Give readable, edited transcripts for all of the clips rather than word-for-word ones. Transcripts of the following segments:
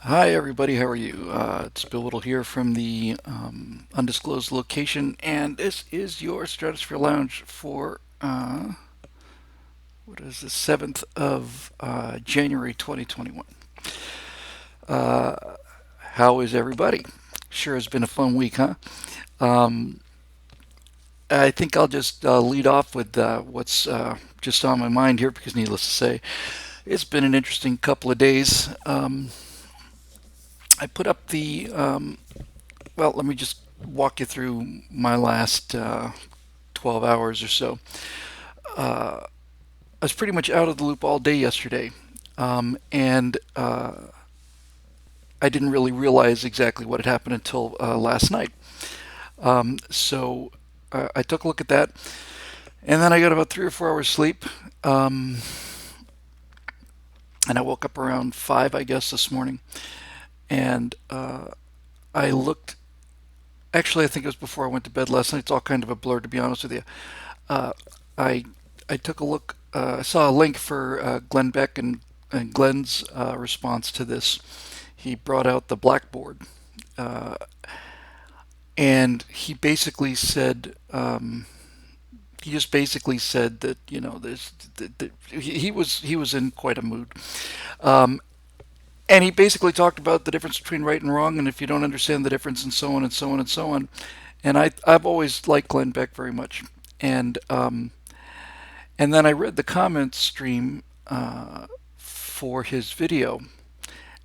Hi everybody, how are you? It's Bill Whittle here from the undisclosed location, and this is your Stratosphere Lounge for what is the 7th of January 2021. Uh, how is everybody? Sure has been a fun week, huh? Um, I think I'll just lead off with what's just on my mind here because, needless to say, it's been an interesting couple of days. I put up well, let me just walk you through my last 12 hours or so. I was pretty much out of the loop all day yesterday, and I didn't really realize exactly what had happened until last night. So I took a look at that, and then I got about 3 or 4 hours sleep, um, and I woke up around 5, I guess, this morning, and I looked. Actually, I think it was before I went to bed last night. It's all kind of a blur, to be honest with you. Uh, I I took a look. I saw a link for Glenn Beck and Glenn's response to this. He brought out the blackboard, uh, and he just basically said that he was in quite a mood, um, and he basically talked about the difference between right and wrong, and if you don't understand the difference, and so on and so on and so on. And I've always liked Glenn Beck very much, and and then I read the comments stream for his video,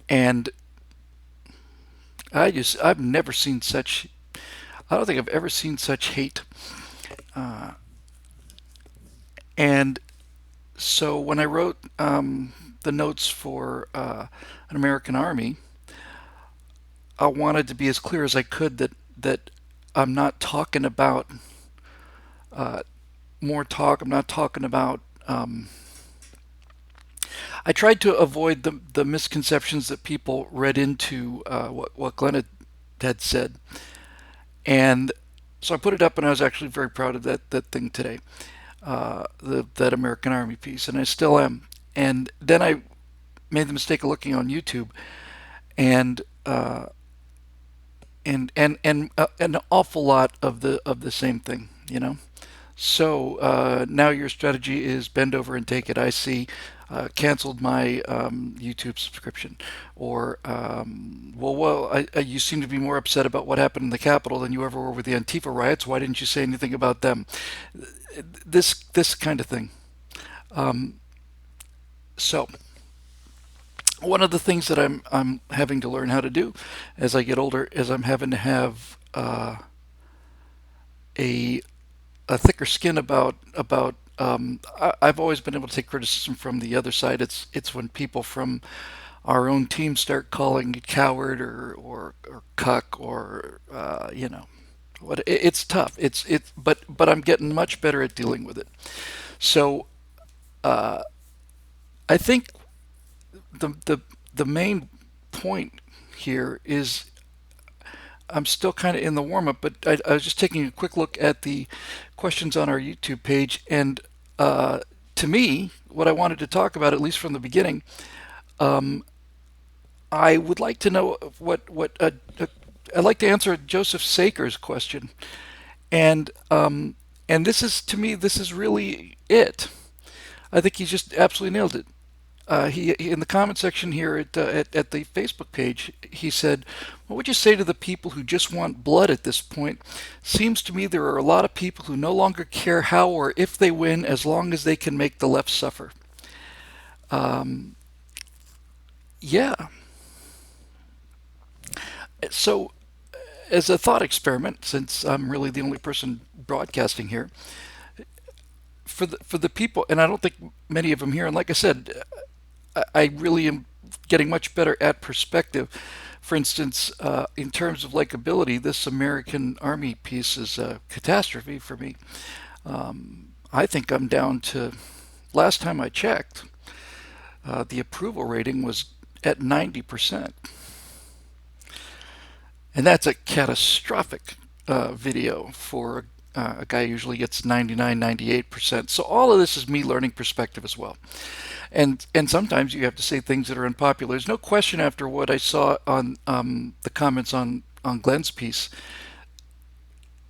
and I've never seen such. I don't think I've ever seen such hate. Uh, and so when I wrote the notes for an American Army, I wanted to be as clear as I could that I'm not talking about uh, more talk. I'm not talking about. I tried to avoid the misconceptions that people read into what Glenn had said, and so I put it up, and I was actually very proud of that thing today, that American Army piece, and I still am. And then I made the mistake of looking on YouTube, and an awful lot of the same thing, you know. So now your strategy is bend over and take it. I see. Canceled my YouTube subscription, or you seem to be more upset about what happened in the Capitol than you ever were with the Antifa riots. Why didn't you say anything about them? This kind of thing. Um, so one of the things that I'm having to learn how to do as I get older is I'm having to have a a thicker skin about. I've always been able to take criticism from the other side. It's when people from our own team start calling you coward or cuck or what. It's tough. But I'm getting much better at dealing with it. So uh, I think the main point here is I'm still kind of in the warm up, but I was just taking a quick look at the questions on our YouTube page, and uh, to me, what I wanted to talk about, at least from the beginning, um, I would like to know what I'd like to answer Joseph Saker's question, and this is, to me, this is really it. I think he just absolutely nailed it. He in the comment section here at the Facebook page, he said, "What would you say to the people who just want blood at this point? Seems to me there are a lot of people who no longer care how or if they win as long as they can make the left suffer." Um, yeah. So, as a thought experiment, since I'm really the only person broadcasting here, for the people, and I don't think many of them here, and like I said, I really am getting much better at perspective. For instance, in terms of likability, this American Army piece is a catastrophe for me. I think I'm down to, last time I checked, the approval rating was at 90%. And that's a catastrophic video for A guy usually gets 99, 98%. So all of this is me learning perspective as well. And sometimes you have to say things that are unpopular. There's no question after what I saw on the comments on Glenn's piece.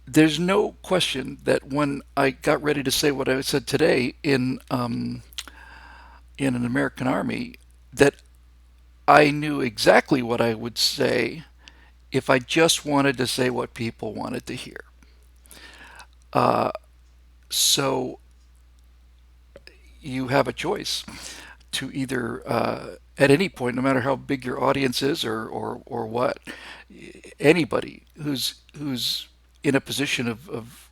There's no question that when I got ready to say what I said today in an American Army, that I knew exactly what I would say if I just wanted to say what people wanted to hear. So you have a choice to either, at any point, no matter how big your audience is or what, anybody who's in a position of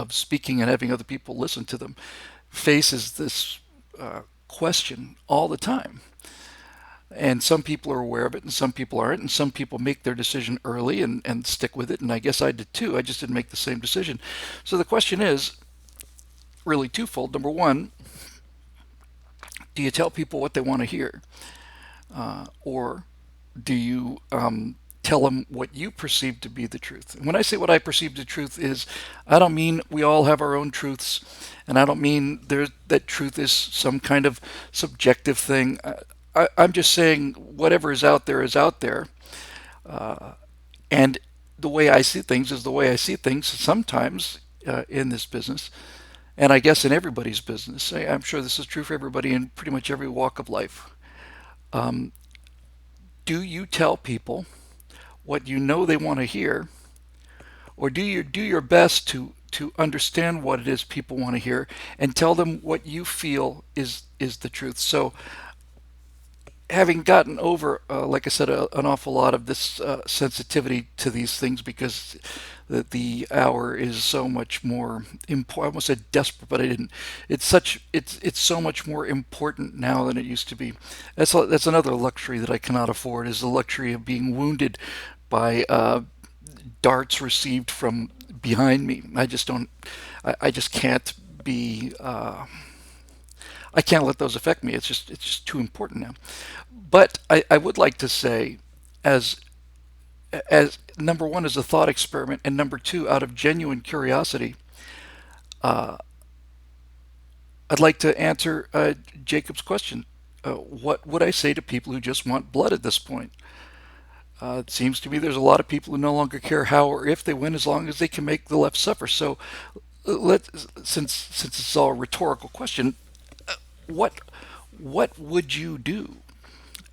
speaking and having other people listen to them faces this question all the time. And some people are aware of it and some people aren't, and some people make their decision early and stick with it, and I guess I did too. I just didn't make the same decision. So the question is really twofold. Number one, do you tell people what they want to hear? Or do you tell them what you perceive to be the truth? And when I say what I perceive the truth is, I don't mean we all have our own truths, and I don't mean that truth is some kind of subjective thing. I'm just saying whatever is out there is out there, and the way I see things is the way I see things. Sometimes in this business, and I guess in everybody's business, I'm sure this is true for everybody in pretty much every walk of life. Do you tell people what you know they want to hear, or do you do your best to understand what it is people want to hear and tell them what you feel is the truth? So having gotten over, like I said, an awful lot of this sensitivity to these things because the hour is so much more important. I almost said desperate, but I didn't. It's so much more important now than it used to be. That's another luxury that I cannot afford is the luxury of being wounded by darts received from behind me. I just don't. I just can't be. I can't let those affect me. It's just too important now. But I would like to say, as as number one, as a thought experiment, and number two, out of genuine curiosity, I'd like to answer Jacob's question. What would I say to people who just want blood at this point? It seems to me there's a lot of people who no longer care how or if they win as long as they can make the left suffer. So, let since it's all a rhetorical question, what what would you do?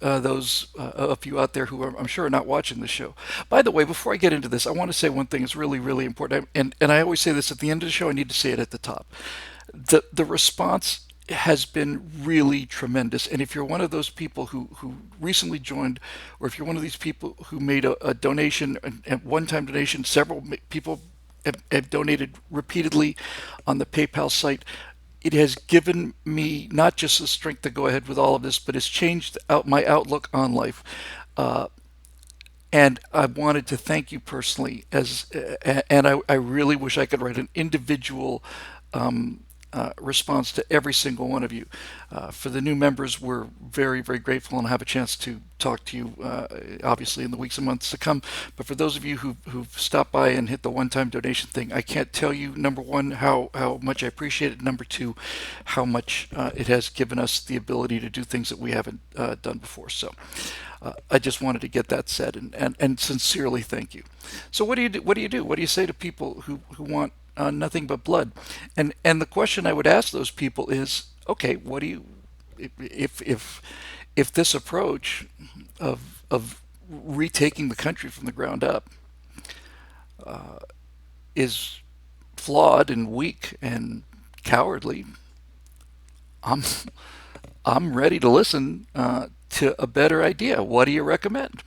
Those of you out there who I'm sure are not watching the show. By the way, before I get into this, I want to say one thing that's really, really important. And I always say this at the end of the show. I need to say it at the top. The response has been really tremendous. And if you're one of those people who recently joined, or if you're one of these people who made a donation, a one-time donation, several people have donated repeatedly on the PayPal site, it has given me not just the strength to go ahead with all of this, but it's changed out my outlook on life. Uh, and I wanted to thank you personally, and I really wish I could write an individual response to every single one of you. For the new members, we're very, very grateful and have a chance to talk to you, obviously, in the weeks and months to come. But for those of you who've stopped by and hit the one-time donation thing, I can't tell you, number one, how much I appreciate it. Number two, how much it has given us the ability to do things that we haven't done before. So I just wanted to get that said and sincerely thank you. So what do you do? What do you do? What do you say to people who want nothing but blood? And the question I would ask those people is, okay, what do you if this approach of retaking the country from the ground up is flawed and weak and cowardly, I'm I'm ready to listen to a better idea. What do you recommend?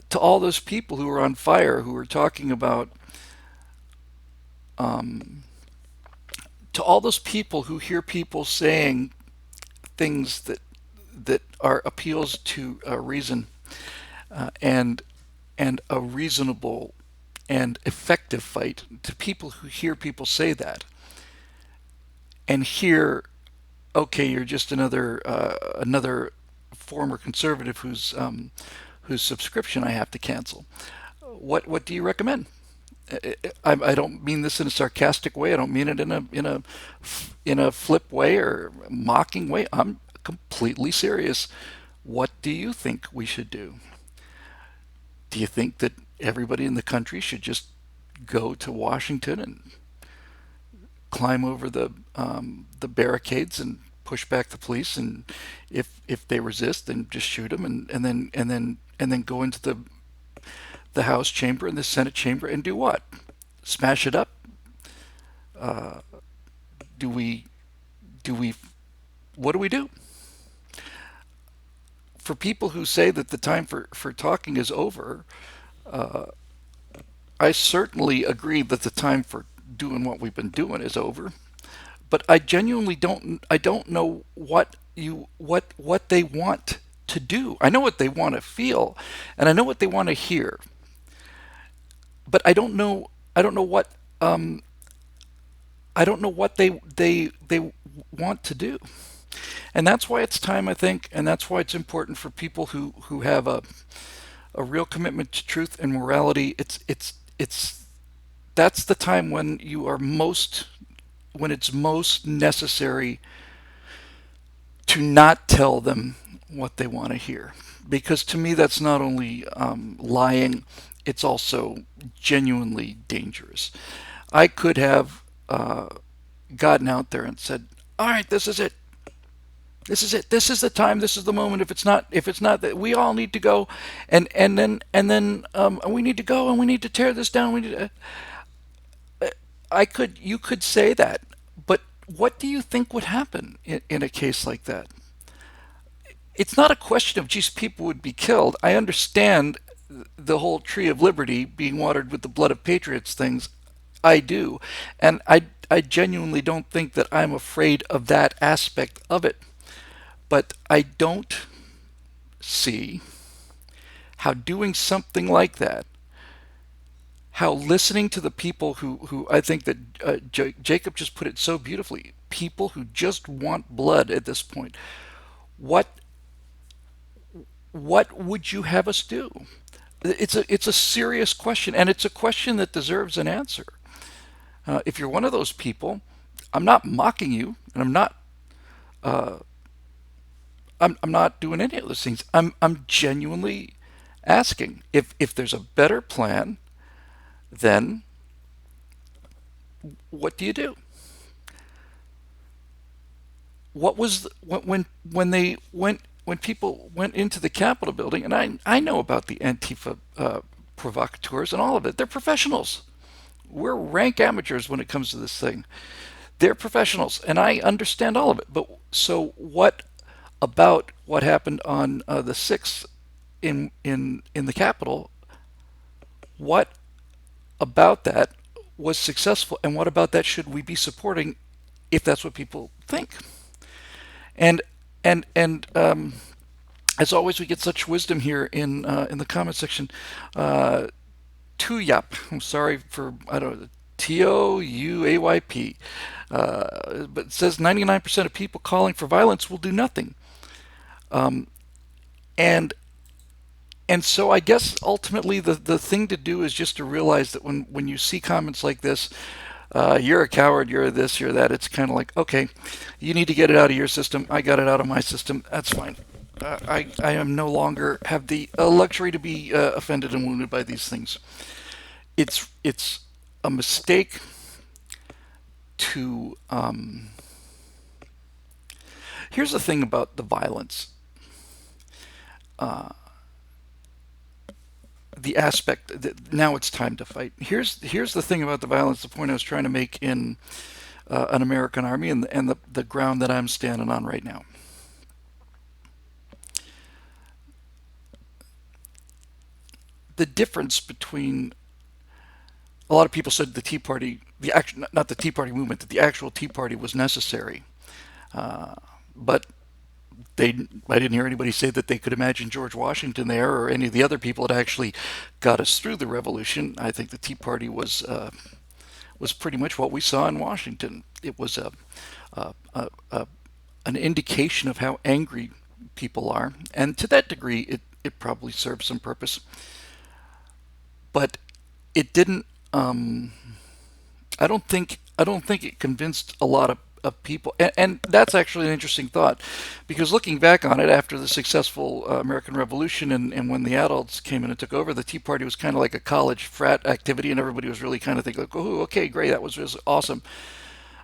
To all those people who are on fire, who are talking about, to all those people who hear people saying things that are appeals to reason and a reasonable and effective fight, to people who hear people say that and hear, okay, you're just another former conservative whose subscription I have to cancel. What do you recommend? I don't mean this in a sarcastic way. I don't mean it in a flip way or mocking way. I'm completely serious. What do you think we should do? Do you think that everybody in the country should just go to Washington and climb over the barricades and push back the police, and if they resist, then just shoot them, and then go into the House chamber and the Senate chamber and do what? Smash it up? Do we do we what do we do? For people who say that the time for talking is over, I certainly agree that the time for doing what we've been doing is over. But I genuinely don't know what they want to do. I know what they want to feel, and I know what they want to hear, but I don't know what they want to do. And that's why it's time, I think, and that's why it's important for people who have a real commitment to truth and morality. It's that's the time when it's most necessary to not tell them what they want to hear. Because to me, that's not only lying, it's also genuinely dangerous. I could have gotten out there and said, "All right, this is it. This is it. This is the time. This is the moment. If it's not that we all need to go, and then we need to go and we need to tear this down. We need to, you could say that, but what do you think would happen in a case like that? It's not a question of, geez, people would be killed. I understand the whole tree of liberty being watered with the blood of patriots things. I do. And I genuinely don't think that I'm afraid of that aspect of it. But I don't see how doing something like that, how listening to the people who I think that Jacob just put it so beautifully, people who just want blood at this point, what what would you have us do? It's a serious question, and it's a question that deserves an answer. If you're one of those people, I'm not mocking you, and I'm not doing any of those things. I'm genuinely asking if there's a better plan, then what do you do? What was when people went into the Capitol building, and I know about the Antifa provocateurs and all of it. They're professionals. We're rank amateurs when it comes to this thing. They're professionals, and I understand all of it. But so what about what happened on the 6th in the Capitol? What about that was successful, and what about that should we be supporting if that's what people think? And and as always, we get such wisdom here in the comment section. Uh, Tuyap, I'm sorry for I don't know, Touayp, but it says 99% of people calling for violence will do nothing. Um, and and so I guess ultimately the thing to do is just to realize that when you see comments like this, you're a coward, you're this, you're that. It's kind of like, okay, you need to get it out of your system. I got it out of my system. That's fine. I am no longer have the luxury to be offended and wounded by these things. It's a mistake to. Here's the thing about the violence. The aspect that now it's time to fight. Here's the thing about the violence. The point I was trying to make in an American army and the ground that I'm standing on right now. The difference between a lot of people said the Tea Party, the action, not the Tea Party movement, that the actual Tea Party was necessary, but I didn't hear anybody say that they could imagine George Washington there or any of the other people that actually got us through the revolution. I think the Tea Party was pretty much what we saw in Washington. It was a an indication of how angry people are, and to that degree, it probably served some purpose. But it didn't um, I don't think it convinced a lot of people, and that's actually an interesting thought, because looking back on it after the successful American Revolution and when the adults came in and took over, the Tea Party was kind of like a college frat activity, and everybody was really kind of thinking like, oh, okay, great, that was awesome.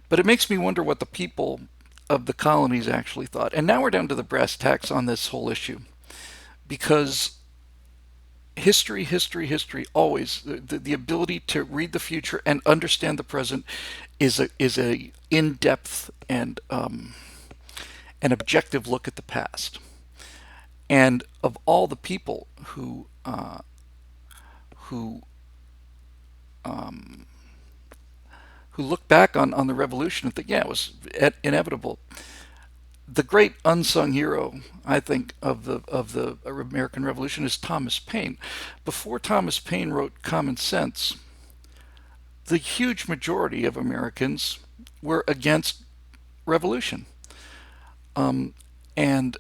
But it makes me wonder what the people of the colonies actually thought. And now we're down to the brass tacks on this whole issue, because history, always the ability to read the future and understand the present is a in-depth and an objective look at the past. And of all the people who who look back on the revolution and think, yeah, it was inevitable. The great unsung hero, I think, of the American Revolution is Thomas Paine. Before Thomas Paine wrote Common Sense, the huge majority of Americans were against revolution, um, and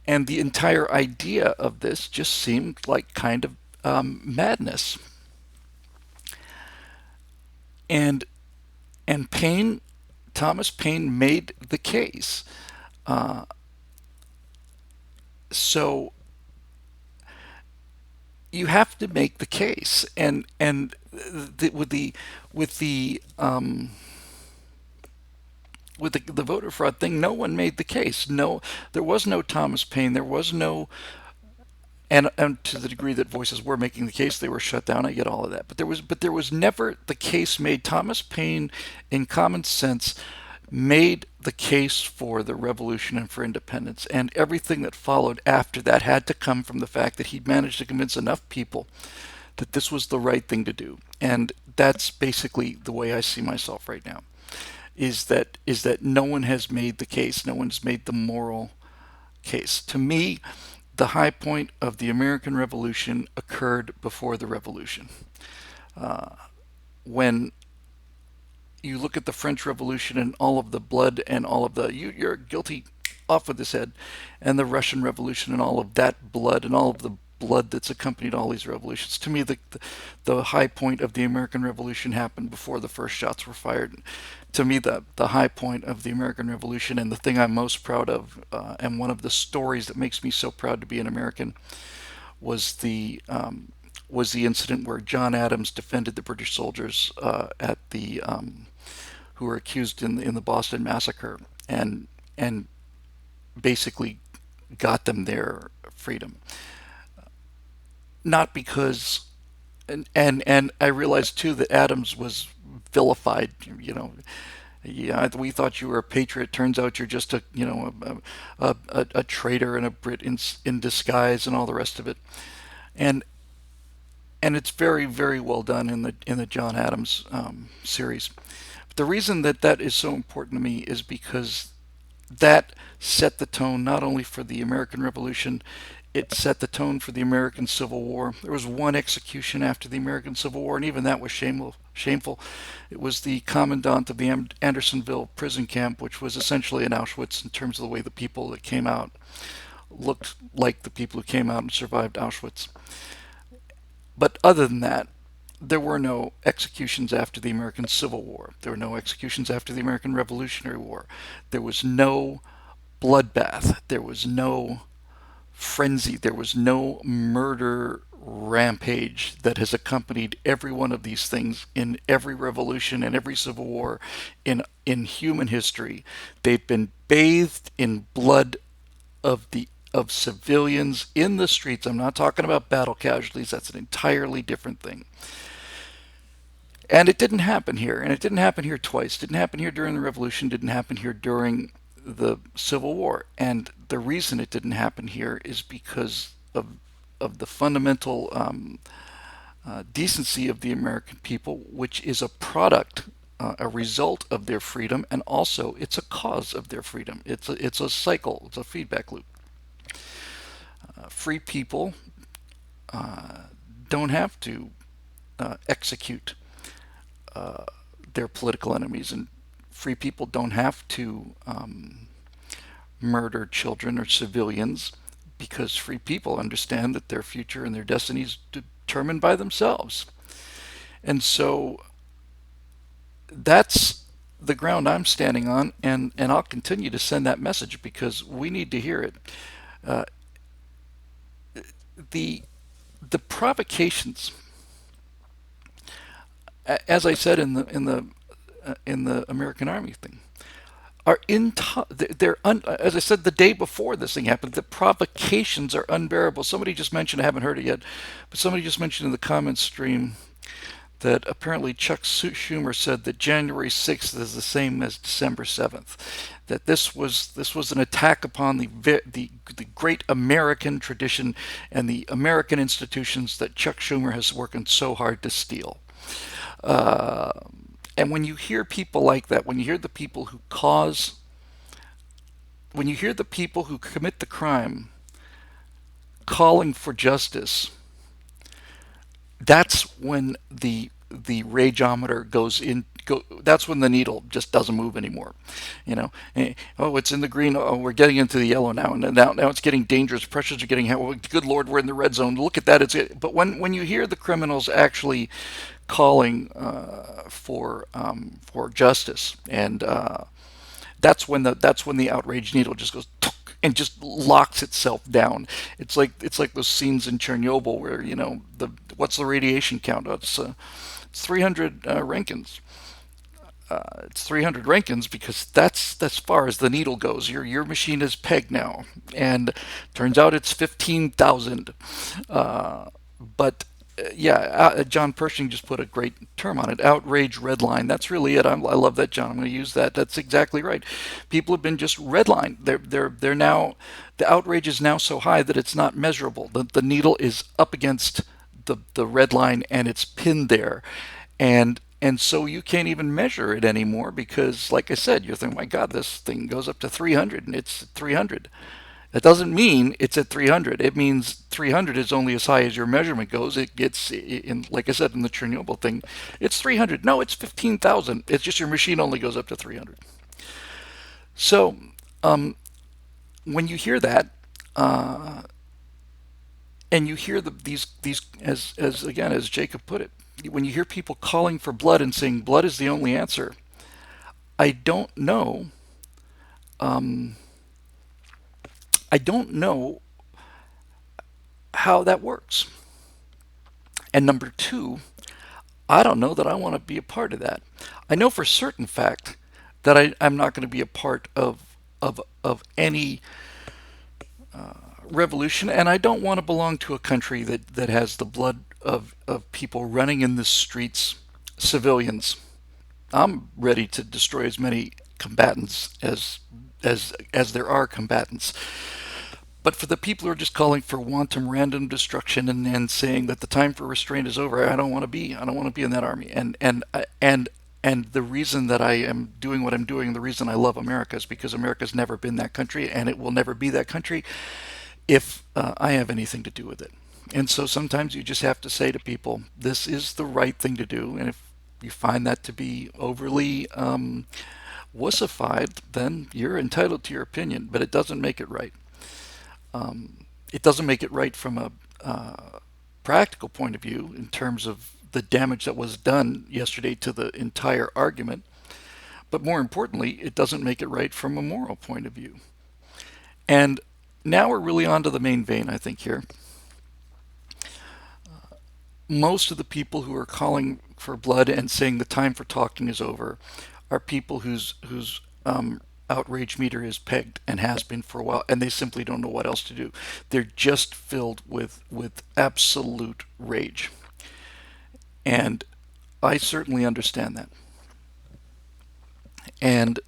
and the entire idea of this just seemed like kind of madness. And and Paine, Thomas Paine, made the case. Uh, so you have to make the case, and with the voter fraud thing, no one made the case. No, there was no Thomas Paine. There was no, and to the degree that voices were making the case, they were shut down. I get all of that, but there was never the case made. Thomas Paine, in Common Sense, made the case for the revolution and for independence, and everything that followed after that had to come from the fact that he'd managed to convince enough people that this was the right thing to do. And that's basically the way I see myself right now. Is that no one has made the case, no one's made the moral case. To me, the high point of the American Revolution occurred before the Revolution. Uh, when you look at the French Revolution and all of the blood and all of you're guilty, off with his head, and the Russian Revolution and all of that blood and all of the blood that's accompanied all these revolutions. To me, the high point of the American Revolution happened before the first shots were fired. To me, the high point of the American Revolution, and the thing I'm most proud of, and one of the stories that makes me so proud to be an American, was the incident where John Adams defended the British soldiers at the who were accused in the Boston Massacre, and basically got them their freedom. Not because, and I realized too that Adams was vilified. Yeah, we thought you were a patriot. Turns out you're just a traitor and a Brit in disguise and all the rest of it. And and it's very, very well done in the John Adams series. But the reason that is so important to me is because that set the tone not only for the American Revolution, it set the tone for the American Civil War. There was one execution after the American Civil War, and even that was shameful. Shameful. It was the commandant of the Andersonville prison camp, which was essentially an Auschwitz in terms of the way the people that came out looked like the people who came out and survived Auschwitz. But other than that, there were no executions after the American Civil War. There were no executions after the American Revolutionary War. There was no bloodbath. There was no frenzy. There was no murder rampage that has accompanied every one of these things in every revolution and every civil war in human history. They've been bathed in blood of civilians in the streets. I'm not talking about battle casualties. That's an entirely different thing. And it didn't happen here. And it didn't happen here twice. It didn't happen here during the Revolution. It didn't happen here during the Civil War. And the reason it didn't happen here is because of the fundamental decency of the American people, which is a product, a result of their freedom, and also it's a cause of their freedom. It's a cycle. It's a feedback loop. Free people don't have to execute their political enemies, and free people don't have to murder children or civilians, because free people understand that their future and their destiny is determined by themselves. And so that's the ground I'm standing on, and I'll continue to send that message because we need to hear it. Uh, the the provocations, as I said in the American Army thing, are as I said the day before this thing happened. The provocations are unbearable. Somebody just mentioned, I haven't heard it yet, but somebody just mentioned in the comments stream that apparently Chuck Schumer said that January 6th is the same as December 7th. That this was an attack upon the great American tradition and the American institutions that Chuck Schumer has worked so hard to steal. Uh, and when you hear people like that, when you hear the people who commit the crime calling for justice, that's when the rageometer goes in. That's when the needle just doesn't move anymore. You know, oh, it's in the green. Oh, we're getting into the yellow now, and now it's getting dangerous. Pressures are getting. Oh, good Lord, we're in the red zone. Look at that. But when you hear the criminals actually calling for justice, and that's when the outrage needle just goes and just locks itself down. It's like those scenes in Chernobyl where the what's the radiation count? It's 300 Rankins. It's 300 Rankins because that's as far as the needle goes. Your machine is pegged now, and turns out it's 15,000. But yeah, John Pershing just put a great term on it. Outrage redline. That's really it. I love that, John. I'm going to use that. That's exactly right. People have been just redlined. They're now, the outrage is now so high that it's not measurable. The needle is up against the red line and it's pinned there, and so you can't even measure it anymore because, like I said, you're thinking, my God, this thing goes up to 300 and it's 300. That doesn't mean it's at 300. It means 300 is only as high as your measurement goes. It gets in, like I said in the Chernobyl thing, it's 300. No, it's 15,000. It's just your machine only goes up to 300. So when you hear that, uh, and you hear these as again as Jacob put it, when you hear people calling for blood and saying blood is the only answer, I don't know. Um, I don't know how that works. And number two, I don't know that I want to be a part of that. I know for certain fact that I'm not going to be a part of any revolution, and I don't want to belong to a country that has the blood of people running in the streets, civilians. I'm ready to destroy as many combatants as there are combatants. But for the people who are just calling for wanton random destruction and saying that the time for restraint is over, I don't want to be in that army. And the reason that I am doing what I'm doing, the reason I love America is because America's never been that country, and it will never be that country if I have anything to do with it. And so sometimes you just have to say to people, this is the right thing to do. And if you find that to be overly wussified, then you're entitled to your opinion, but it doesn't make it right. It doesn't make it right from a practical point of view in terms of the damage that was done yesterday to the entire argument. But more importantly, it doesn't make it right from a moral point of view. And now we're really on to the main vein, I think, here. Most of the people who are calling for blood and saying the time for talking is over are people whose outrage meter is pegged and has been for a while, and they simply don't know what else to do. They're just filled with absolute rage, and I certainly understand that. And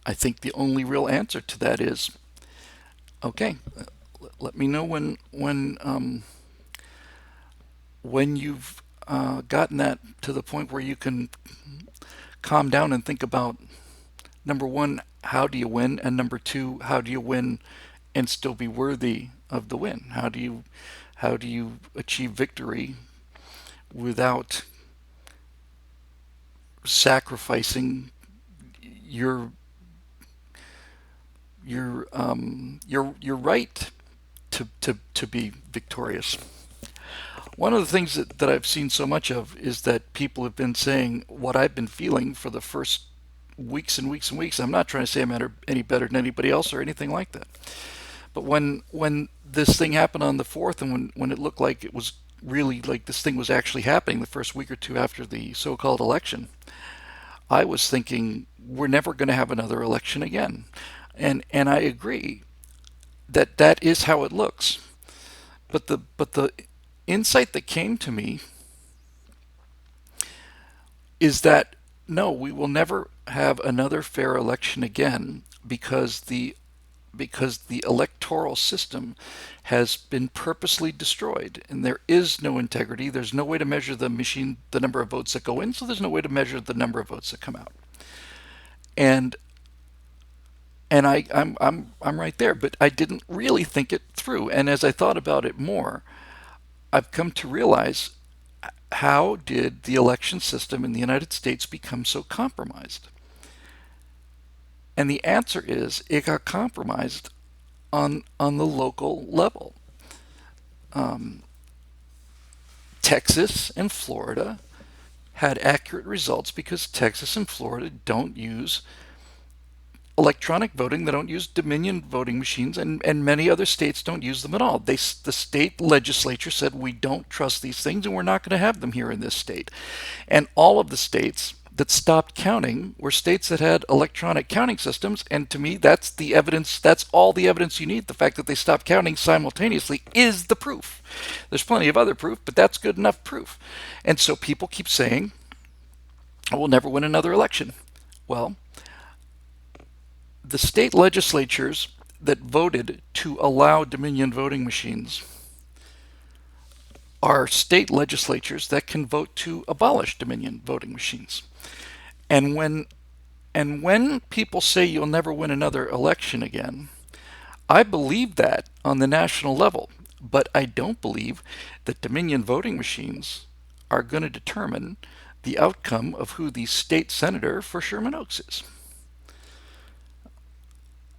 I think the only real answer to that is, okay, let me know when you've gotten that to the point where you can calm down and think about, number one, how do you win, and number two, how do you win and still be worthy of the win? How do you achieve victory without sacrificing your your right to be victorious? One of the things that I've seen so much of is that people have been saying what I've been feeling for the first weeks and weeks and weeks. I'm not trying to say I'm any better than anybody else or anything like that. But when this thing happened on the 4th, and when it looked like it was really like this thing was actually happening the first week or two after the so-called election, I was thinking we're never going to have another election again. And I agree that that is how it looks. But the insight that came to me is that no, we will never have another fair election again because the electoral system has been purposely destroyed, and there is no integrity. There's no way to measure the number of votes that go in, so there's no way to measure the number of votes that come out. And I'm right there, but I didn't really think it through. And as I thought about it more, I've come to realize, how did the election system in the United States become so compromised? And the answer is it got compromised on the local level. Um, Texas and Florida had accurate results because Texas and Florida don't use electronic voting. They don't use Dominion voting machines, and many other states don't use them at all. The state legislature said, we don't trust these things, and we're not going to have them here in this state. And all of the states that stopped counting were states that had electronic counting systems. And to me, that's the evidence. That's all the evidence you need. The fact that they stopped counting simultaneously is the proof. There's plenty of other proof, but that's good enough proof. And so people keep saying, oh, we'll never win another election. Well, the state legislatures that voted to allow Dominion voting machines are state legislatures that can vote to abolish Dominion voting machines. And when people say you'll never win another election again, I believe that on the national level, but I don't believe that Dominion voting machines are going to determine the outcome of who the state senator for Sherman Oaks is.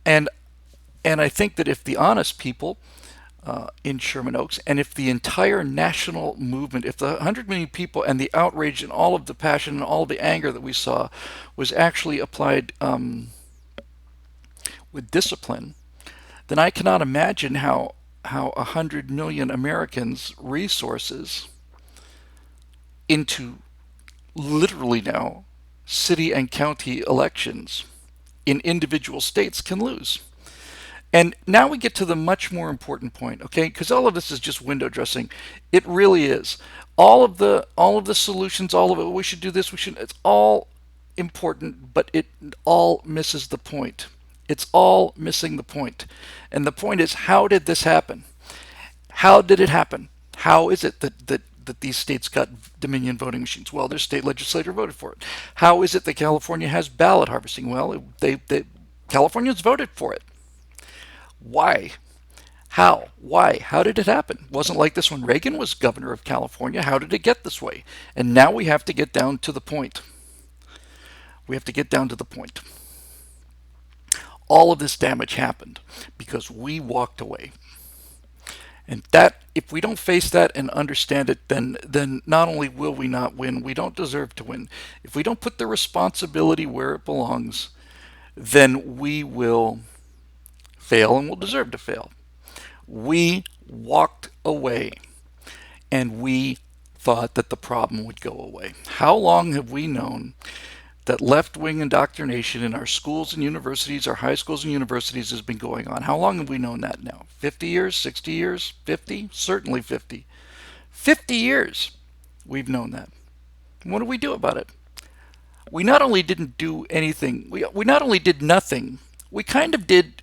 And and I think that if the honest people in Sherman Oaks, and if the entire national movement, if the 100 million people and the outrage and all of the passion and all of the anger that we saw was actually applied with discipline, then I cannot imagine how 100 million Americans' resources into literally now city and county elections in individual states can lose. And now we get to the much more important point, okay? Because all of this is just window dressing. It really is. All of the solutions, all of it. We should do this. We should. It's all important, but it all misses the point. It's all missing the point. And the point is, how did this happen? How did it happen? How is it that these states got Dominion voting machines? Well, their state legislature voted for it. How is it that California has ballot harvesting? Well, Californians voted for it. Why? How? Why? How did it happen? It wasn't like this when Reagan was governor of California. How did it get this way? And now we have to get down to the point. We have to get down to the point. All of this damage happened because we walked away. And that, if we don't face that and understand it, then not only will we not win, we don't deserve to win. If we don't put the responsibility where it belongs, then we will fail and will deserve to fail. We walked away and we thought that the problem would go away. How long have we known that left-wing indoctrination in our schools and universities, our high schools and universities, has been going on? How long have we known that now? 50 years? 60 years? 50? Certainly 50. 50 years we've known that. What do we do about it? We not only didn't do anything, we not only did nothing, we kind of did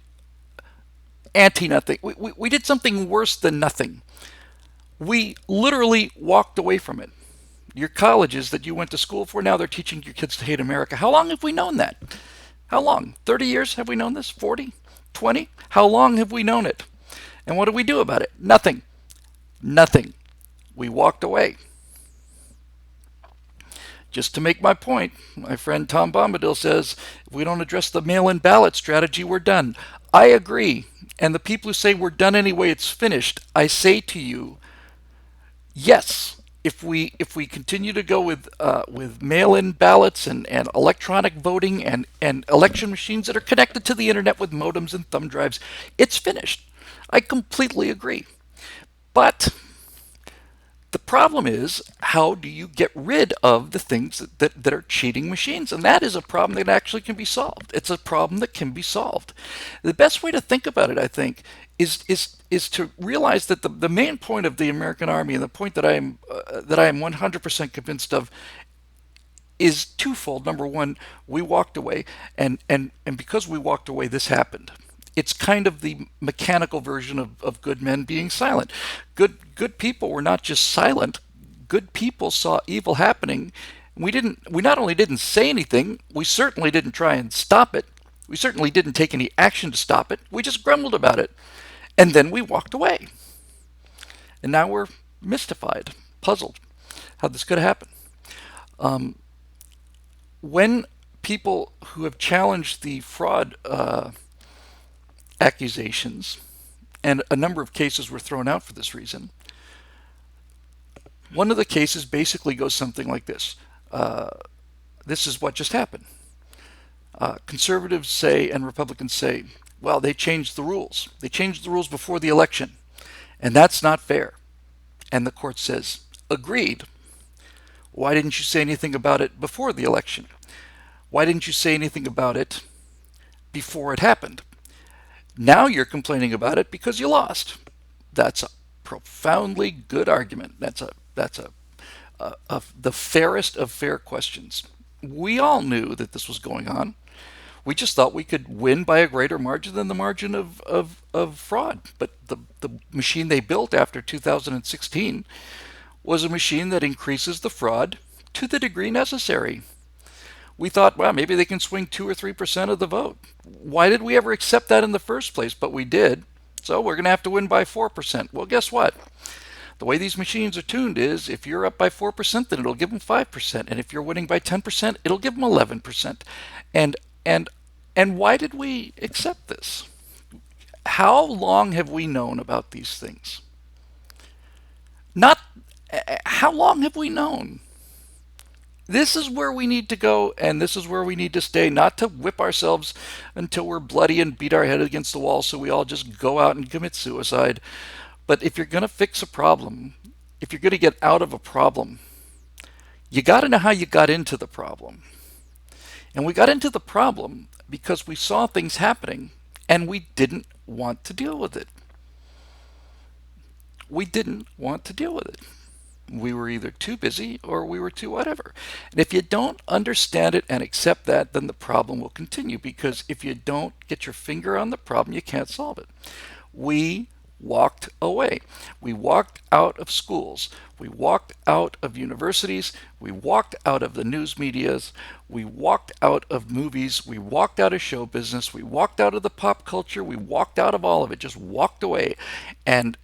anti-nothing. We did something worse than nothing. We literally walked away from it. Your colleges that you went to school for, now they're teaching your kids to hate America. How long have we known that? How long? 30 years have we known this? 40? 20? How long have we known it? And what do we do about it? Nothing. Nothing. We walked away. Just to make my point, my friend Tom Bombadil says, if we don't address the mail-in ballot strategy, we're done. I agree. And the people who say we're done anyway, it's finished, I say to you, Yes, if we continue to go with mail-in ballots and electronic voting and election machines that are connected to the internet with modems and thumb drives, it's finished. I completely agree. But the problem is, how do you get rid of the things that are cheating machines? And that is a problem that actually can be solved. It's a problem that can be solved. The best way to think about it, I think, is to realize that the main point of the American Army, and the point that I am 100% convinced of, is twofold. Number one, we walked away, and because we walked away, this happened. It's kind of the mechanical version of good men being silent. Good people were not just silent. Good people saw evil happening. We not only didn't say anything, we certainly didn't try and stop it. We certainly didn't take any action to stop it. We just grumbled about it. And then we walked away. And now we're mystified, puzzled how this could happen. Um, when people who have challenged the fraud accusations, and a number of cases were thrown out for this reason, one of the cases basically goes something like this. This is what just happened. Conservatives say and Republicans say, well, they changed the rules. They changed the rules before the election, and that's not fair. And the court says, agreed. Why didn't you say anything about it before the election? Why didn't you say anything about it before it happened? Now you're complaining about it because you lost. That's a profoundly good argument. That's the fairest of fair questions. We all knew that this was going on. We just thought we could win by a greater margin than the margin of fraud. But the machine they built after 2016 was a machine that increases the fraud to the degree necessary. We thought, well, maybe they can swing 2 or 3% of the vote. Why did we ever accept that in the first place? But we did. So we're going to have to win by 4%. Well, guess what? The way these machines are tuned is if you're up by 4%, then it'll give them 5%. And if you're winning by 10%, it'll give them 11%. And, and, and why did we accept this? How long have we known about these things? Not how long have we known? This is where we need to go, and this is where we need to stay, not to whip ourselves until we're bloody and beat our head against the wall so we all just go out and commit suicide. But if you're going to fix a problem, if you're going to get out of a problem, you got to know how you got into the problem. And we got into the problem because we saw things happening and we didn't want to deal with it. We didn't want to deal with it. We were either too busy or we were too whatever. And if you don't understand it and accept that, then the problem will continue, because if you don't get your finger on the problem, you can't solve it. We walked away. We walked out of schools. We walked out of universities. We walked out of the news medias. We walked out of movies. We walked out of show business. We walked out of the pop culture. We walked out of all of it, just walked away. And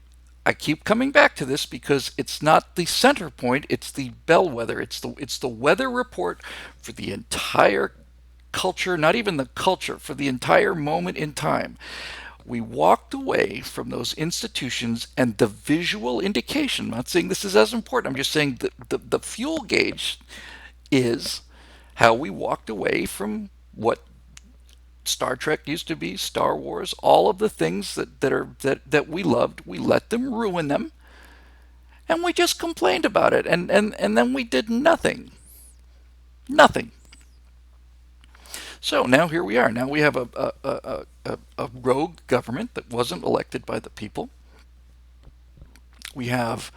I keep coming back to this because it's not the center point, it's the bellwether. It's the weather report for the entire culture, not even the culture, for the entire moment in time. We walked away from those institutions, and the visual indication, I'm not saying this is as important, I'm just saying the fuel gauge is how we walked away from what Star Trek used to be, Star Wars, all of the things that we loved. We let them ruin them, and we just complained about it, and then we did nothing. Nothing. So now here we are. Now we have a rogue government that wasn't elected by the people. We have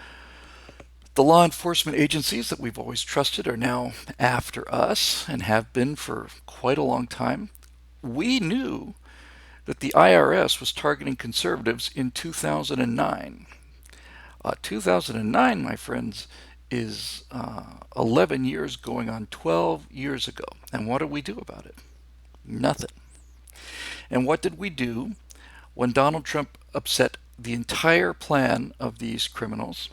the law enforcement agencies that we've always trusted are now after us and have been for quite a long time. We knew that the IRS was targeting conservatives in 2009. 2009, my friends, is 11 years going on 12 years ago. And what did we do about it? Nothing. And what did we do when Donald Trump upset the entire plan of these criminals?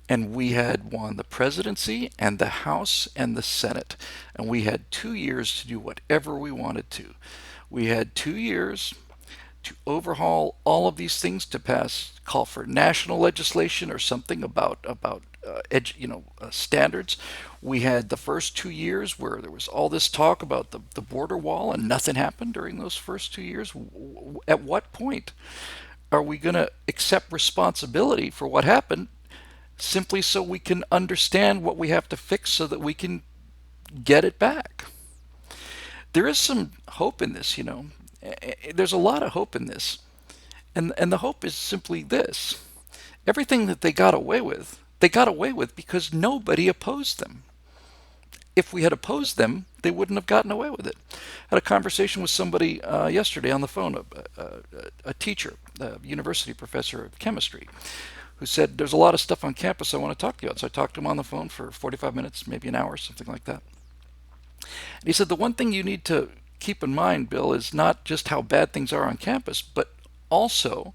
And we had won the presidency and the House and the Senate. And we had 2 years to do whatever we wanted to. We had 2 years to overhaul all of these things, to pass, call for national legislation or something about standards. We had the first 2 years where there was all this talk about the border wall, and nothing happened during those first 2 years. At what point are we going to accept responsibility for what happened, simply so we can understand what we have to fix so that we can get it back? There is some hope in this. There's a lot of hope in this. And the hope is simply this: everything that they got away with because nobody opposed them. If we had opposed them, they wouldn't have gotten away with it. I had a conversation with somebody yesterday on the phone, a teacher, a university professor of chemistry, who said, "There's a lot of stuff on campus I want to talk to you about." So I talked to him on the phone for 45 minutes, maybe an hour, something like that. And he said, "The one thing you need to keep in mind, Bill, is not just how bad things are on campus, but also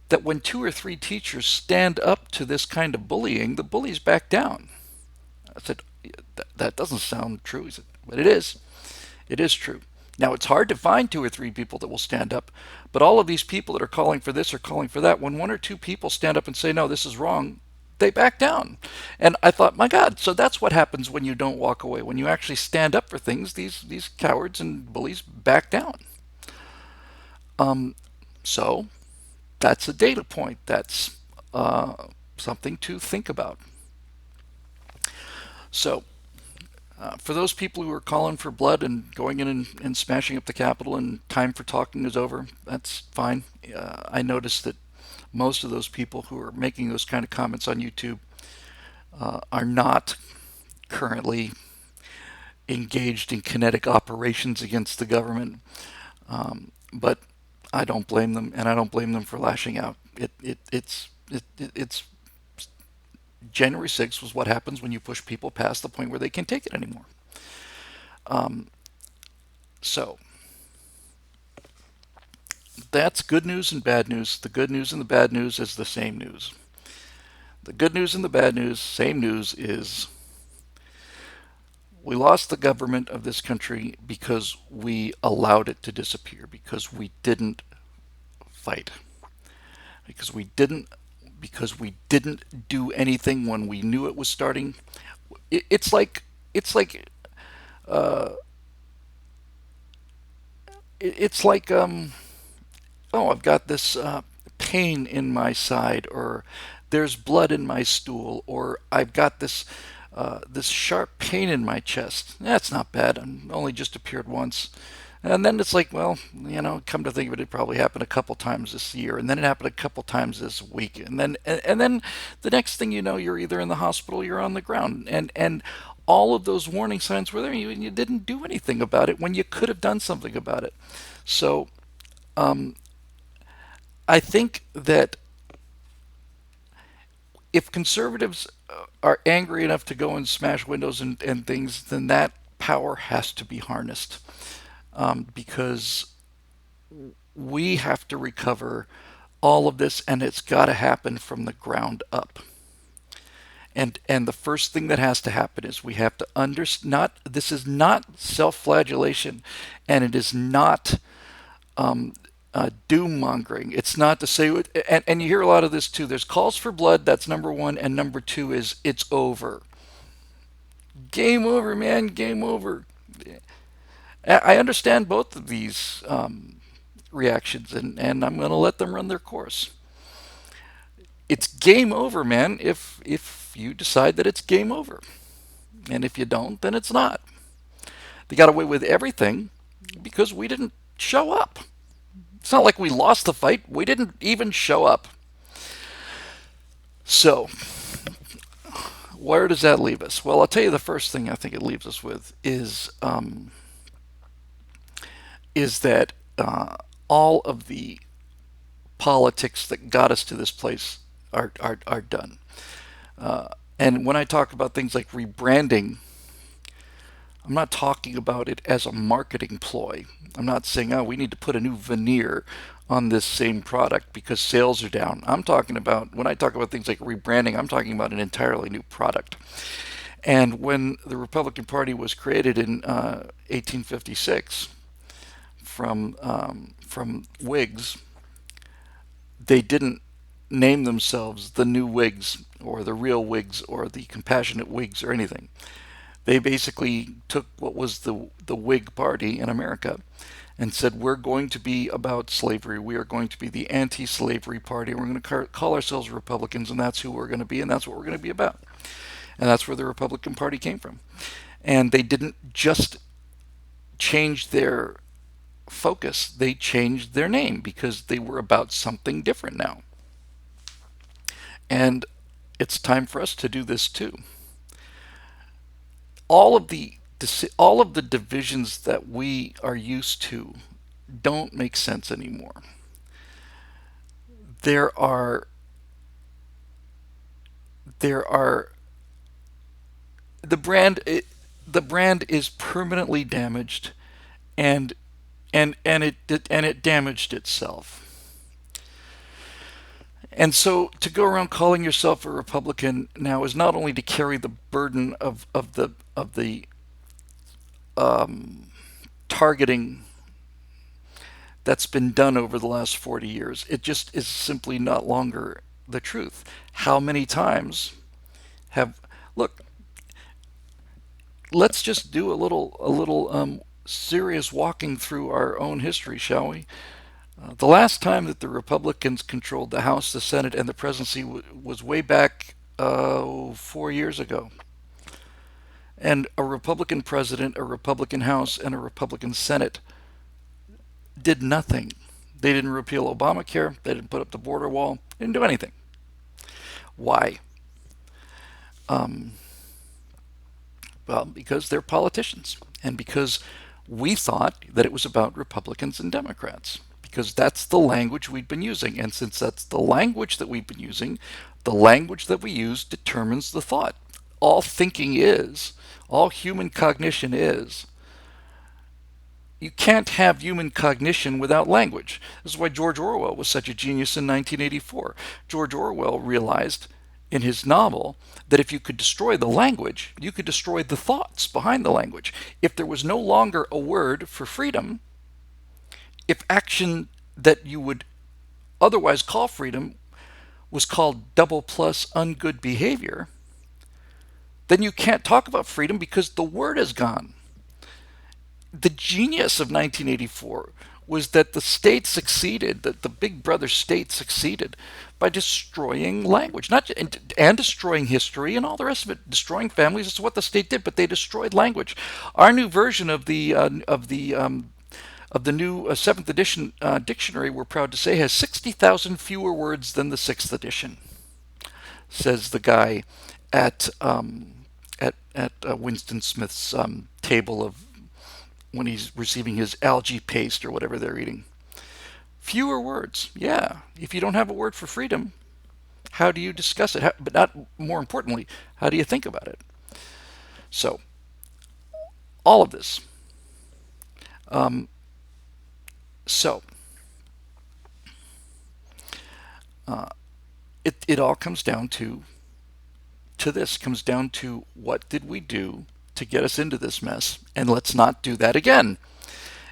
that when two or three teachers stand up to this kind of bullying, the bullies back down." I said, "That doesn't sound true." He said, "But it is. It is true. Now, it's hard to find two or three people that will stand up, but all of these people that are calling for this or calling for that, when one or two people stand up and say, no, this is wrong, they back down." And I thought, my God, so that's what happens when you don't walk away. When you actually stand up for things, these cowards and bullies back down. So that's a data point. That's something to think about. So for those people who are calling for blood and going in and smashing up the Capitol and time for talking is over, that's fine. I noticed that most of those people who are making those kind of comments on YouTube are not currently engaged in kinetic operations against the government. But I don't blame them, and I don't blame them for lashing out. It's January 6th was what happens when you push people past the point where they can't take it anymore. So that's good news and bad news. The good news and the bad news is the same news. The good news and the bad news, same news, is we lost the government of this country because we allowed it to disappear, because we didn't fight, because we didn't do anything when we knew it was starting. Uh, it's like oh, I've got this pain in my side, or there's blood in my stool, or I've got this sharp pain in my chest. That's not bad. I'm only just appeared once. And then it's like, well, come to think of it, it probably happened a couple times this year, and then it happened a couple times this week, and then the next thing you know, you're either in the hospital, or you're on the ground, and all of those warning signs were there. You didn't do anything about it when you could have done something about it. So I think that if conservatives are angry enough to go and smash windows and things, then that power has to be harnessed, because we have to recover all of this, and it's got to happen from the ground up. And the first thing that has to happen is we have to understand. Not This is not self-flagellation, and it is not doom mongering. It's not to say, and you hear a lot of this too. There's calls for blood. That's number one, and number two is it's over. Game over, man. Game over. I understand both of these reactions, and I'm going to let them run their course. It's game over, man. If you decide that it's game over, and if you don't, then it's not. They got away with everything because we didn't show up. It's not like we lost the fight. We didn't even show up. So, where does that leave us? Well, I'll tell you the first thing I think it leaves us with is that all of the politics that got us to this place are done. And when I talk about things like rebranding, I'm not talking about it as a marketing ploy. I'm not saying, oh, we need to put a new veneer on this same product because sales are down. When I talk about things like rebranding, I'm talking about an entirely new product. And when the Republican Party was created in 1856, from Whigs, they didn't name themselves the New Whigs or the Real Whigs or the Compassionate Whigs or anything. They basically took what was the Whig Party in America and said, we're going to be about slavery. We are going to be the anti-slavery party. We're going to call ourselves Republicans, and that's who we're going to be, and that's what we're going to be about. And that's where the Republican Party came from. And they didn't just change their focus, they changed their name because they were about something different now. And it's time for us to do this too. All of the all of the divisions that we are used to don't make sense anymore. There are there are the brand the brand is permanently damaged, and it damaged itself. And so to go around calling yourself a Republican now is not only to carry the burden of the targeting that's been done over the last 40 years. It just is simply not longer the truth. How many times have look, let's just do a little serious walking through our own history, shall we? The last time that the Republicans controlled the House, the Senate, and the presidency was way back 4 years ago. And a Republican president, a Republican House, and a Republican Senate did nothing. They didn't repeal Obamacare. They didn't put up the border wall. They didn't do anything. Why? Um, well, because they're politicians, and because we thought that it was about Republicans and Democrats, because that's the language we'd been using. And since that's the language that we've been using, the language that we use determines the thought. All thinking is, all human cognition is, you can't have human cognition without language. This is why George Orwell was such a genius in 1984. George Orwell realized in his novel that if you could destroy the language, you could destroy the thoughts behind the language. If there was no longer a word for freedom, if action that you would otherwise call freedom was called double plus ungood behavior, then you can't talk about freedom because the word is gone. The genius of 1984 was that the state succeeded, that the big brother state succeeded by destroying language, not and destroying history and all the rest of it, destroying families. That's what the state did, but they destroyed language. Our new version of the new seventh edition dictionary, we're proud to say, has 60,000 fewer words than the sixth edition, says the guy at Winston Smith's table of when he's receiving his algae paste or whatever they're eating. Fewer words, yeah. If you don't have a word for freedom, how do you discuss it? But not more importantly, how do you think about it? So, all of this. Um, so, uh, it all comes down to this. Comes down to what did we do to get us into this mess, and let's not do that again.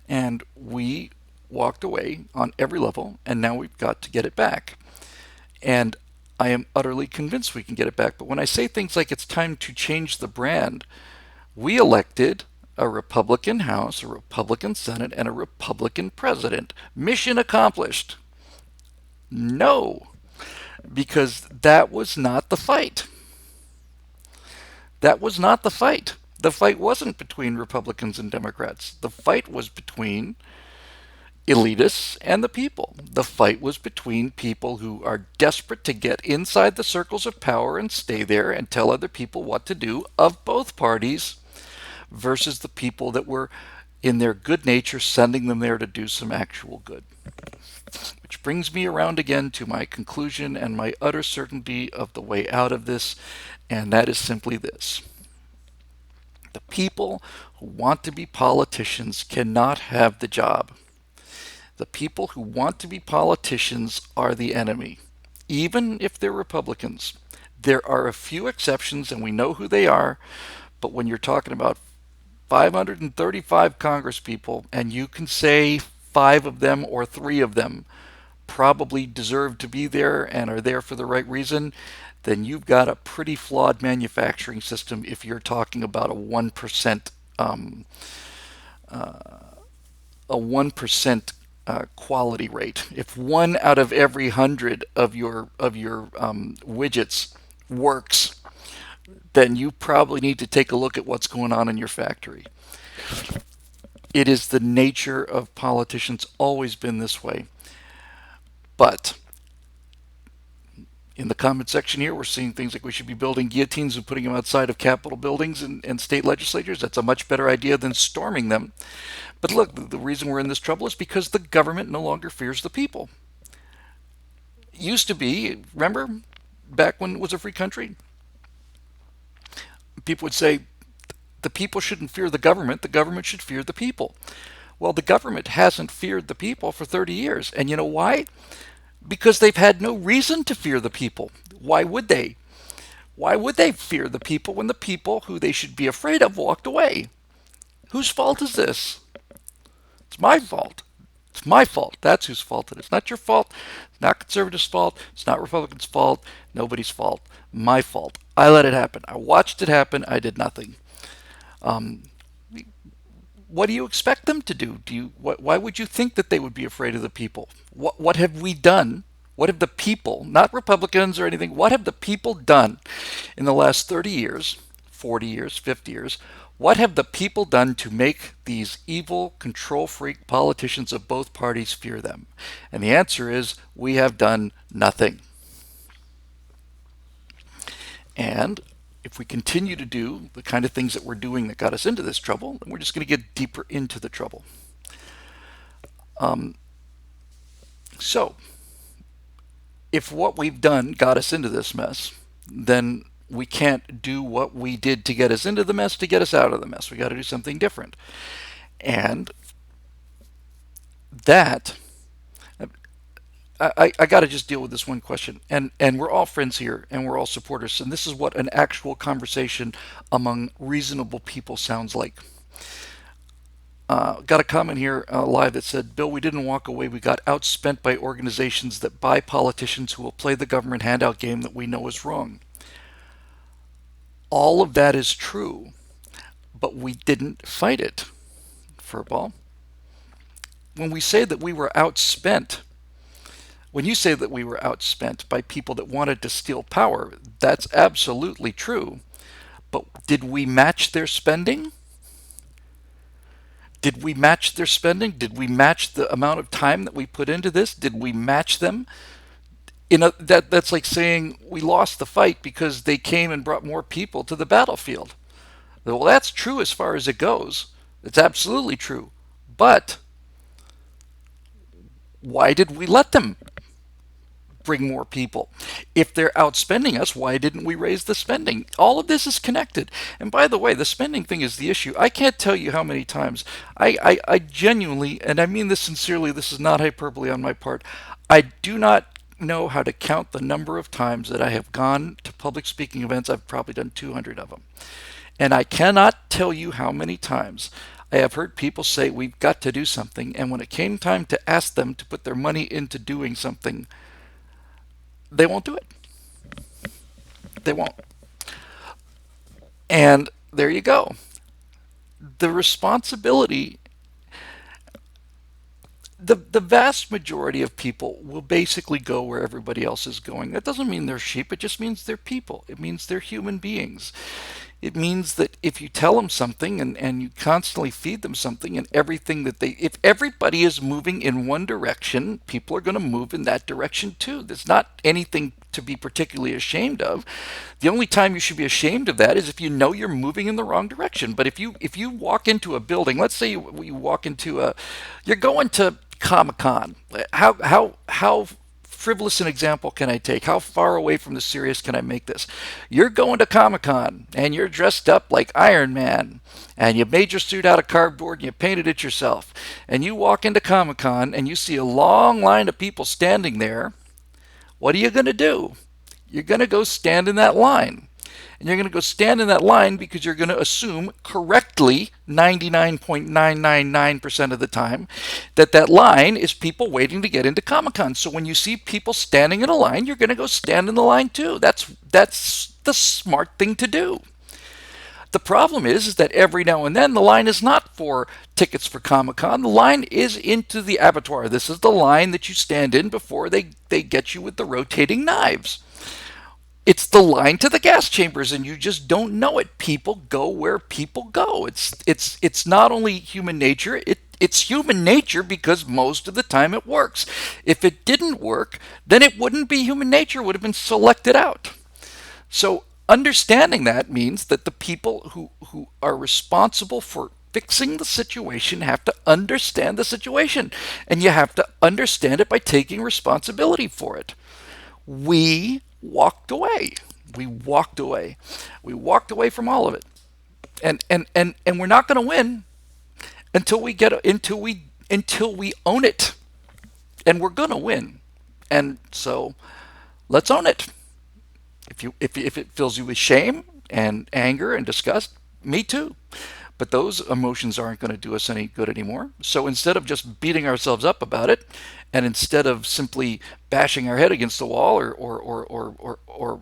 And we walked away on every level, and now we've got to get it back. And I am utterly convinced we can get it back. But when I say things like it's time to change the brand, we elected a Republican House, a Republican Senate, and a Republican President. Mission accomplished. No, because that was not the fight. That was not the fight. The fight wasn't between Republicans and Democrats. The fight was between elitists and the people. The fight was between people who are desperate to get inside the circles of power and stay there and tell other people what to do of both parties versus the people that were in their good nature sending them there to do some actual good. Which brings me around again to my conclusion and my utter certainty of the way out of this, and that is simply this. The people who want to be politicians cannot have the job. The people who want to be politicians are the enemy, even if they're Republicans. There are a few exceptions, and we know who they are, but when you're talking about 535 congresspeople, and you can say five of them or three of them probably deserve to be there and are there for the right reason, then you've got a pretty flawed manufacturing system if you're talking about um, a 1% quality rate. If one out of every 100 of your widgets works, then you probably need to take a look at what's going on in your factory. It is the nature of politicians, always been this way. But in the comment section here, we're seeing things like we should be building guillotines and putting them outside of Capitol buildings and state legislatures. That's a much better idea than storming them. But look, the reason we're in this trouble is because the government no longer fears the people. It used to be, remember, back when it was a free country, people would say the people shouldn't fear the government should fear the people. Well, the government hasn't feared the people for 30 years. And you know why? Because they've had no reason to fear the people. Why would they? Why would they fear the people when the people who they should be afraid of walked away? Whose fault is this? It's my fault. It's my fault. That's whose fault it is. Not your fault. It's not conservatives' fault. It's not Republicans' fault. Nobody's fault. My fault. I let it happen. I watched it happen. I did nothing. Um, what do you expect them to do? Why would you think that they would be afraid of the people? What have we done? What have the people, not Republicans or anything, what have the people done in the last 30 years, 40 years, 50 years? What have the people done to make these evil, control freak politicians of both parties fear them? And the answer is we have done nothing. And if we continue to do the kind of things that we're doing that got us into this trouble, then we're just going to get deeper into the trouble. So, if what we've done got us into this mess, then we can't do what we did to get us into the mess to get us out of the mess. We got to do something different. And that, I got to just deal with this one question. And we're all friends here and we're all supporters. And this is what an actual conversation among reasonable people sounds like. Got a comment here live that said, Bill, we didn't walk away. We got outspent by organizations that buy politicians who will play the government handout game that we know is wrong. All of that is true, but we didn't fight it, Furball. When we say that we were outspent, when you say that we were outspent by people that wanted to steal power, that's absolutely true. But did we match their spending? Did we match their spending? Did we match the amount of time that we put into this? Did we match them? That's like saying we lost the fight because they came and brought more people to the battlefield. Well, that's true as far as it goes. It's absolutely true. But why did we let them bring more people? If they're outspending us, why didn't we raise the spending? All of this is connected. And by the way, the spending thing is the issue. I can't tell you how many times I genuinely, and I mean this sincerely, this is not hyperbole on my part, I do not know how to count the number of times that I have gone to public speaking events. I've probably done 200 of them. And I cannot tell you how many times I have heard people say we've got to do something, and when it came time to ask them to put their money into doing something, they won't do it. They won't. And there you go. The responsibility, the vast majority of people will basically go where everybody else is going. That doesn't mean they're sheep, it just means they're people. It means they're human beings. It means that if you tell them something and you constantly feed them something and everything that if everybody is moving in one direction, people are going to move in that direction too. There's not anything to be particularly ashamed of. The only time you should be ashamed of that is if you know you're moving in the wrong direction. But if you walk into a building, let's say you walk into you're going to Comic-Con. How frivolous an example can I take? How far away from the serious can I make this? You're going to Comic-Con and you're dressed up like Iron Man and you made your suit out of cardboard and you painted it yourself. And you walk into Comic-Con and you see a long line of people standing there. What are you going to do? You're going to go stand in that line. And you're going to go stand in that line because you're going to assume correctly 99.999% of the time that that line is people waiting to get into Comic-Con. So when you see people standing in a line, you're going to go stand in the line too. That's the smart thing to do. The problem is that every now and then the line is not for tickets for Comic Con. The line is into the abattoir. This is the line that you stand in before they get you with the rotating knives. It's the line to the gas chambers, and you just don't know it. People go where people go. It's not only human nature. It's human nature because most of the time it works. If it didn't work, then it wouldn't be human nature. It would have been selected out. So understanding that means that the people who are responsible for fixing the situation have to understand the situation. And you have to understand it by taking responsibility for it. We walked away. We walked away. We walked away from all of it. And we're not going to win until we own it. And we're going to win. And so let's own it. If it fills you with shame and anger and disgust, me too. But those emotions aren't going to do us any good anymore. So instead of just beating ourselves up about it, and instead of simply bashing our head against the wall or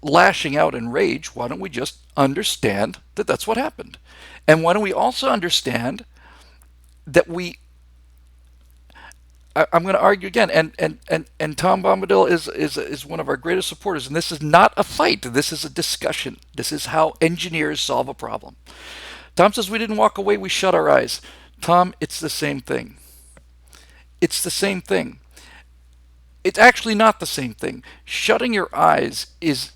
lashing out in rage, why don't we just understand that that's what happened? And why don't we also understand that I'm going to argue again, and Tom Bombadil is one of our greatest supporters, and this is not a fight. This is a discussion. This is how engineers solve a problem. Tom says we didn't walk away, we shut our eyes. Tom, it's the same thing. It's the same thing. It's actually not the same thing. Shutting your eyes is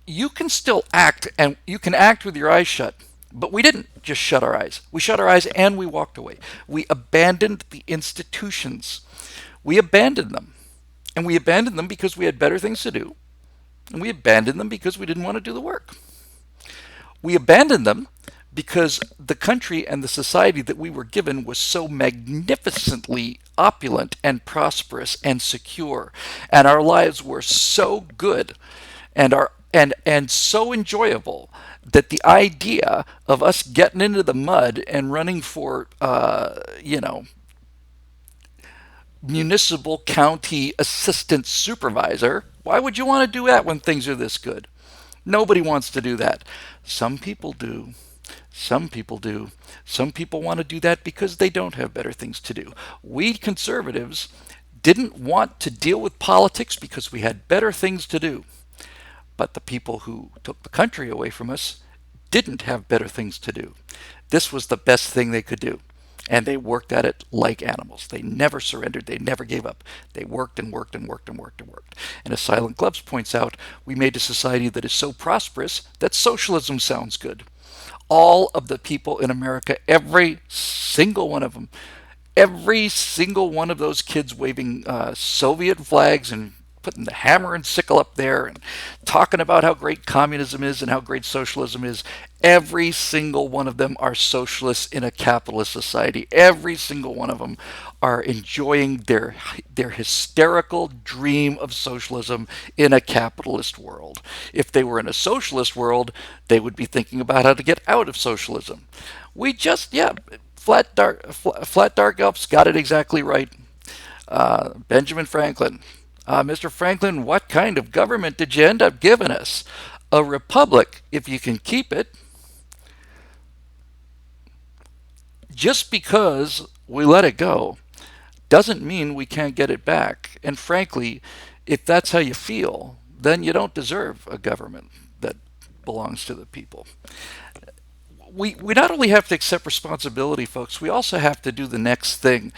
you can still act, and you can act with your eyes shut. But we didn't just shut our eyes. We shut our eyes and we walked away. We abandoned the institutions. We abandoned them. And we abandoned them because we had better things to do. And we abandoned them because we didn't want to do the work. We abandoned them because the country and the society that we were given was so magnificently opulent and prosperous and secure. And our lives were so good and so enjoyable that the idea of us getting into the mud and running for municipal county assistant supervisor, why would you want to do that when things are this good? Nobody wants to do that. Some people do. Some people do. Some people want to do that because they don't have better things to do. We conservatives didn't want to deal with politics because we had better things to do. But the people who took the country away from us didn't have better things to do. This was the best thing they could do. And they worked at it like animals. They never surrendered. They never gave up. They worked and worked and worked and worked and worked. And as Silent Gloves points out, we made a society that is so prosperous that socialism sounds good. All of the people in America, every single one of them, every single one of those kids waving Soviet flags and putting the hammer and sickle up there and talking about how great communism is and how great socialism is. Every single one of them are socialists in a capitalist society. Every single one of them are enjoying their hysterical dream of socialism in a capitalist world. If they were in a socialist world, they would be thinking about how to get out of socialism. We just, yeah, Flat Dark Elf's got it exactly right. Benjamin Franklin. Mr. Franklin, what kind of government did you end up giving us? A republic, if you can keep it. Just because we let it go doesn't mean we can't get it back. And frankly, if that's how you feel, then you don't deserve a government that belongs to the people. We not only have to accept responsibility, folks, we also have to do the next thing.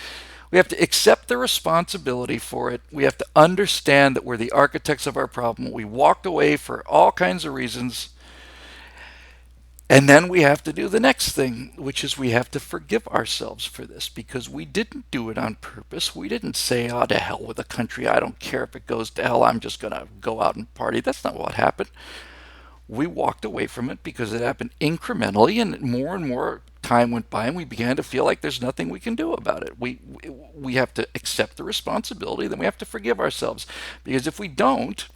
We have to accept the responsibility for it. We have to understand that we're the architects of our problem. We walked away for all kinds of reasons. And then we have to do the next thing, which is we have to forgive ourselves for this because we didn't do it on purpose. We didn't say, oh, to hell with the country. I don't care if it goes to hell. I'm just going to go out and party. That's not what happened. We walked away from it because it happened incrementally, and more time went by, and we began to feel like there's nothing we can do about it. We have to accept the responsibility, then we have to forgive ourselves. Because if we don't,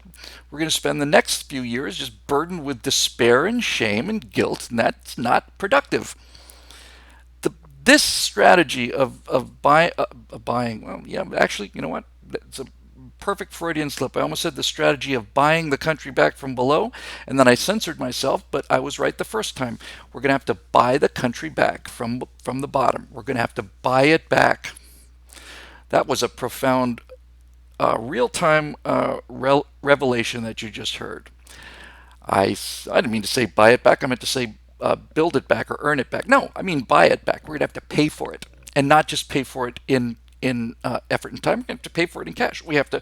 We're going to spend the next few years just burdened with despair and shame and guilt, and that's not productive. The, this strategy of buying, well, yeah, actually, you know what? It's a perfect Freudian slip. I almost said the strategy of buying the country back from below, and then I censored myself, but I was right the first time. We're going to have to buy the country back from the bottom. We're going to have to buy it back. That was a profound, real-time revelation that you just heard. I didn't mean to say buy it back. I meant to say build it back or earn it back. No, I mean buy it back. We're going to have to pay for it, and not just pay for it in effort and time. We're going to have to pay for it in cash. We have to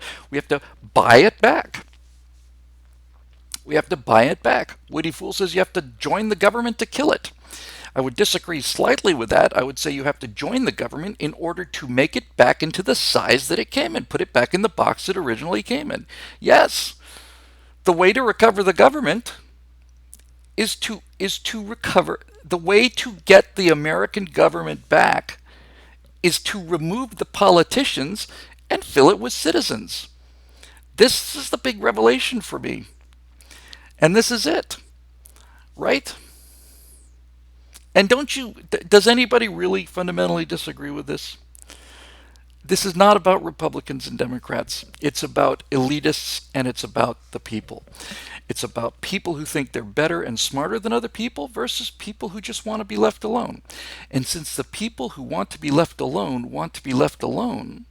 buy it back. We have to buy it back. Woody Fool says you have to join the government to kill it. I would disagree slightly with that. I would say you have to join the government in order to make it back into the size that it came in, put it back in the box it originally came in. Yes, the way to recover the government is to recover. The way to get the American government back is to remove the politicians and fill it with citizens. This is the big revelation for me. And this is it, right? And does anybody really fundamentally disagree with this? This is not about Republicans and Democrats. It's about elitists and it's about the people. It's about people who think they're better and smarter than other people versus people who just want to be left alone. And since the people who want to be left alone want to be left alone,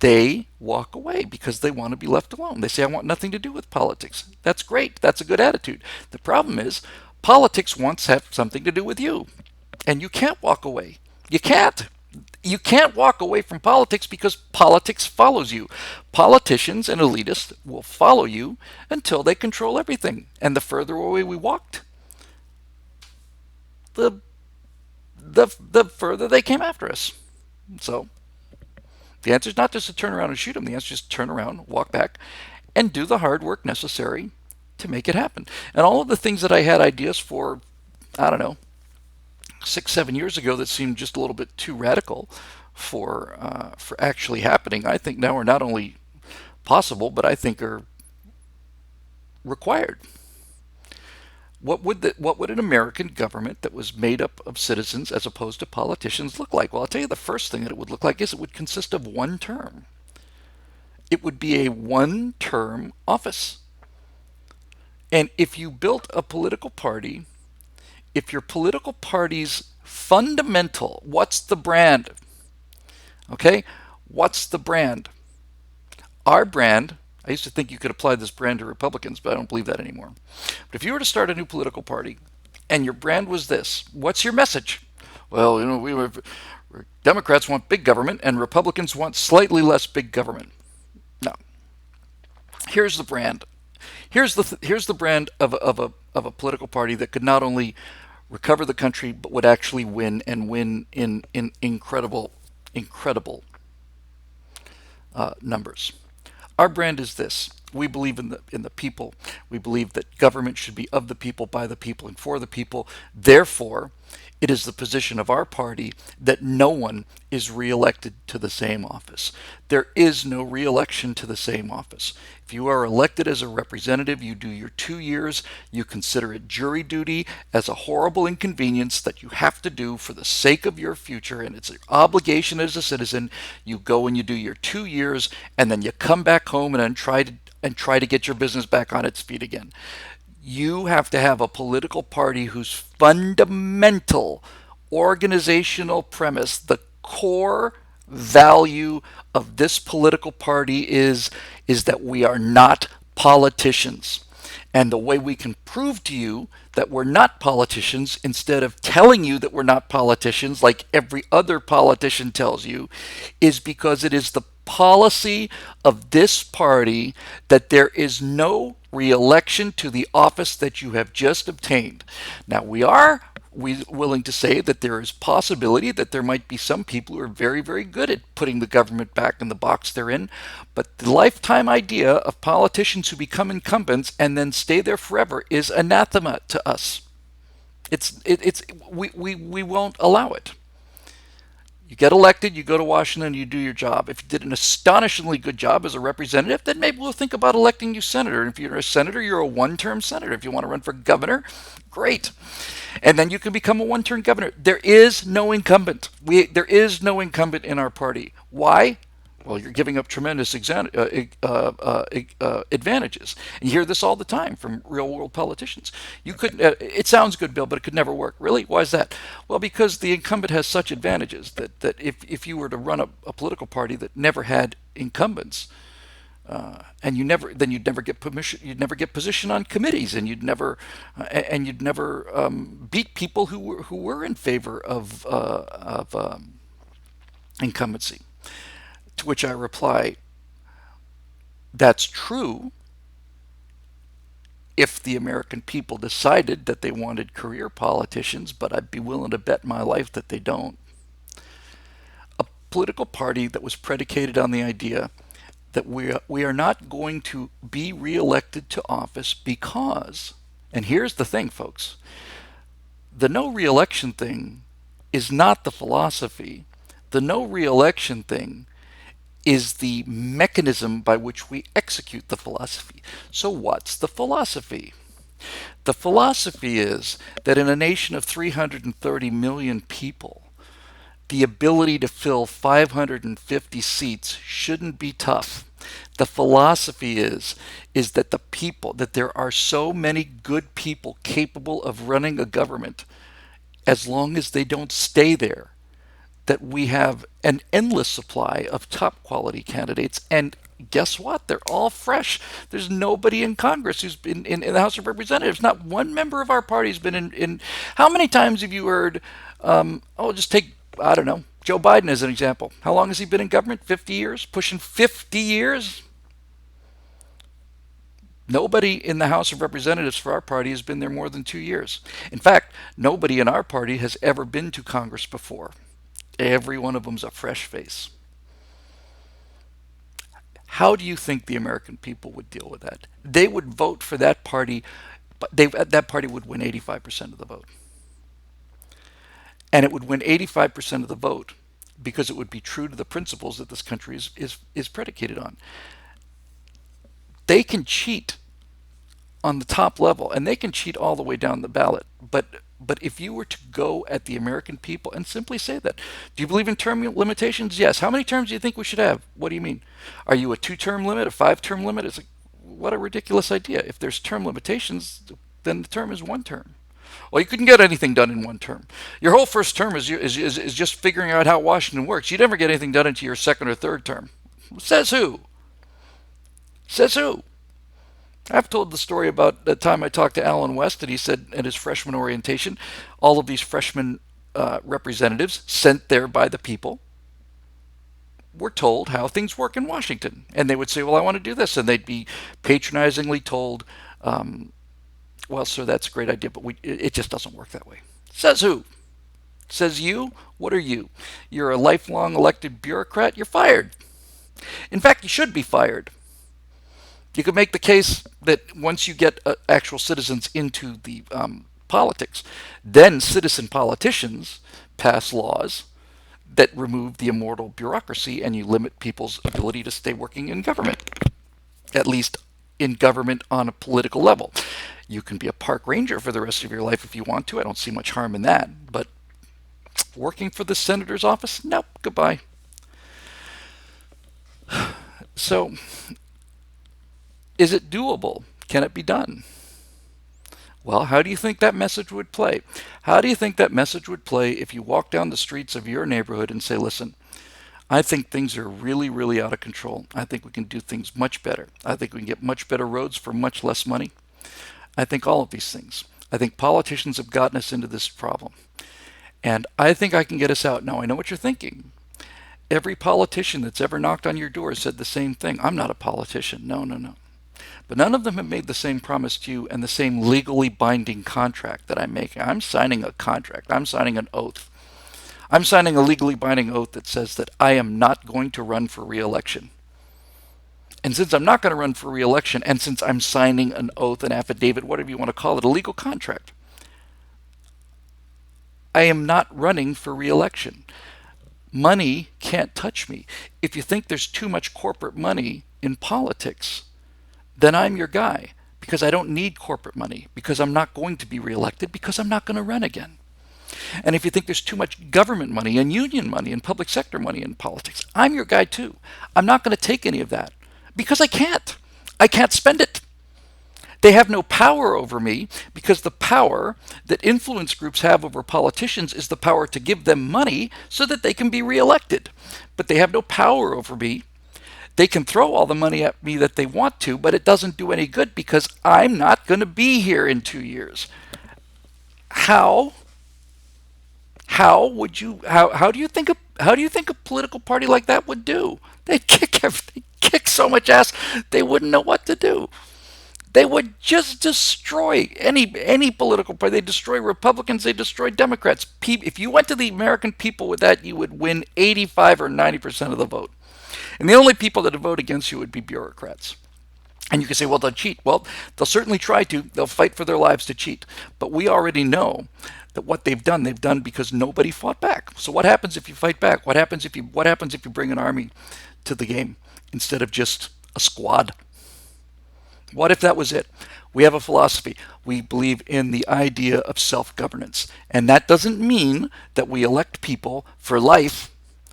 they walk away because they want to be left alone. They say, I want nothing to do with politics. That's great. That's a good attitude. The problem is, politics wants to have something to do with you. And you can't walk away. You can't. You can't walk away from politics because politics follows you. Politicians and elitists will follow you until they control everything. And the further away we walked, the the further they came after us. So the answer is not just to turn around and shoot them. The answer is just turn around, walk back, and do the hard work necessary to make it happen. And all of the things that I had ideas for, I don't know, 6, 7 years ago that seemed just a little bit too radical for actually happening, I think now are not only possible, but I think are required. What would an American government that was made up of citizens as opposed to politicians look like? Well, I'll tell you the first thing that it would look like is it would consist of one term. It would be a one-term office. And if you built a political party, if your political party's fundamental, what's the brand? Okay? What's the brand? Our brand, I used to think you could apply this brand to Republicans, but I don't believe that anymore. But if you were to start a new political party and your brand was this, what's your message? Well, Democrats want big government and Republicans want slightly less big government. No. Here's the brand. Here's the brand of a political party that could not only recover the country but would actually win and win in incredible numbers. Our brand is this. We believe in the people. We believe that government should be of the people, by the people, and for the people. Therefore, it is the position of our party that no one is reelected to the same office. There is no reelection to the same office. If you are elected as a representative, you do your 2 years, you consider it jury duty as a horrible inconvenience that you have to do for the sake of your future, and it's an obligation as a citizen. You go and you do your 2 years, and then you come back home and then try to get your business back on its feet again. You have to have a political party whose fundamental organizational premise, the core value of this political party is that we are not politicians. And the way we can prove to you that we're not politicians, instead of telling you that we're not politicians like every other politician tells you, is because it is the policy of this party that there is no re-election to the office that you have just obtained. Now, we willing to say that there is possibility that there might be some people who are very, very good at putting the government back in the box they're in, but the lifetime idea of politicians who become incumbents and then stay there forever is anathema to us. We won't allow it. You get elected, you go to Washington, you do your job. If you did an astonishingly good job as a representative, then maybe we'll think about electing you senator. And if you're a senator, you're a one-term senator. If you want to run for governor, great. And then you can become a one-term governor. There is no incumbent. There is no incumbent in our party. Why? Well, you're giving up tremendous advantages. And you hear this all the time from real world politicians. You couldn't. It sounds good, Bill, but it could never work. Really? Why is that? Well, because the incumbent has such advantages that if you were to run a political party that never had incumbents, and you'd never get permission, you'd never get position on committees, and you'd never beat people who were in favor of incumbency. To which I reply, that's true if the American people decided that they wanted career politicians, but I'd be willing to bet my life that they don't. A political party that was predicated on the idea that we are not going to be reelected to office because, and here's the thing, folks, the no reelection thing is not the philosophy. The no reelection thing is the mechanism by which we execute the philosophy. So, what's the philosophy? The philosophy is that in a nation of 330 million people, the ability to fill 550 seats shouldn't be tough. The philosophy is that there are so many good people capable of running a government, as long as they don't stay there, that we have an endless supply of top quality candidates. And guess what? They're all fresh. There's nobody in Congress who's been in the House of Representatives. Not one member of our party has been in. How many times have you heard, just take, I don't know, Joe Biden as an example. How long has he been in government? 50 years? Pushing 50 years? Nobody in the House of Representatives for our party has been there more than 2 years. In fact, nobody in our party has ever been to Congress before. Every one of them's a fresh face. How do you think the American people would deal with that? They would vote for that party, but that party would win 85% of the vote. And it would win 85% of the vote because it would be true to the principles that this country is predicated on. They can cheat on the top level, and they can cheat all the way down the ballot. But if you were to go at the American people and simply say that, do you believe in term limitations? Yes. How many terms do you think we should have? What do you mean? Are you a 2-term limit, a 5-term limit? It's like, what a ridiculous idea. If there's term limitations, then the term is 1 term. Well, you couldn't get anything done in 1 term. Your whole first term is just figuring out how Washington works. You never get anything done into your second or third term. Says who? Says who? I've told the story about the time I talked to Alan West, and he said at his freshman orientation, all of these freshman representatives sent there by the people were told how things work in Washington. And they would say, well, I want to do this. And they'd be patronizingly told, well, sir, that's a great idea, but it just doesn't work that way. Says who? Says you? What are you? You're a lifelong elected bureaucrat? You're fired. In fact, you should be fired. You could make the case that once you get actual citizens into the politics, then citizen politicians pass laws that remove the immortal bureaucracy, and you limit people's ability to stay working in government, at least in government on a political level. You can be a park ranger for the rest of your life if you want to. I don't see much harm in that. But working for the senator's office? Nope, goodbye. So, is it doable? Can it be done? Well, how do you think that message would play? How do you think that message would play if you walk down the streets of your neighborhood and say, listen, I think things are really, really out of control. I think we can do things much better. I think we can get much better roads for much less money. I think all of these things. I think politicians have gotten us into this problem. And I think I can get us out. Now, I know what you're thinking. Every politician that's ever knocked on your door said the same thing. I'm not a politician. No, no, no. But none of them have made the same promise to you and the same legally binding contract that I'm making. I'm signing a contract. I'm signing an oath. I'm signing a legally binding oath that says that I am not going to run for re-election. And since I'm not going to run for re-election, and since I'm signing an oath, an affidavit, whatever you want to call it, a legal contract, I am not running for re-election. Money can't touch me. If you think there's too much corporate money in politics, then I'm your guy, because I don't need corporate money, because I'm not going to be reelected, because I'm not going to run again. And if you think there's too much government money and union money and public sector money in politics, I'm your guy too. I'm not going to take any of that because I can't. I can't spend it. They have no power over me, because the power that influence groups have over politicians is the power to give them money so that they can be reelected. But they have no power over me. They can throw all the money at me that they want to, but it doesn't do any good because I'm not going to be here in 2 years. How how do you think a political party like that would do? They'd kick everything, kick so much ass they wouldn't know what to do. They would just destroy any political party. They destroy Republicans. They destroy Democrats. If you went to the American people with that, you would win 85 or 90% of the vote. And the only people that would vote against you would be bureaucrats. And you can say, well, they'll cheat. Well, they'll certainly try to. They'll fight for their lives to cheat. But we already know that what they've done because nobody fought back. So what happens if you fight back? What happens if you bring an army to the game instead of just a squad? What if that was it? We have a philosophy. We believe in the idea of self-governance. And that doesn't mean that we elect people for life,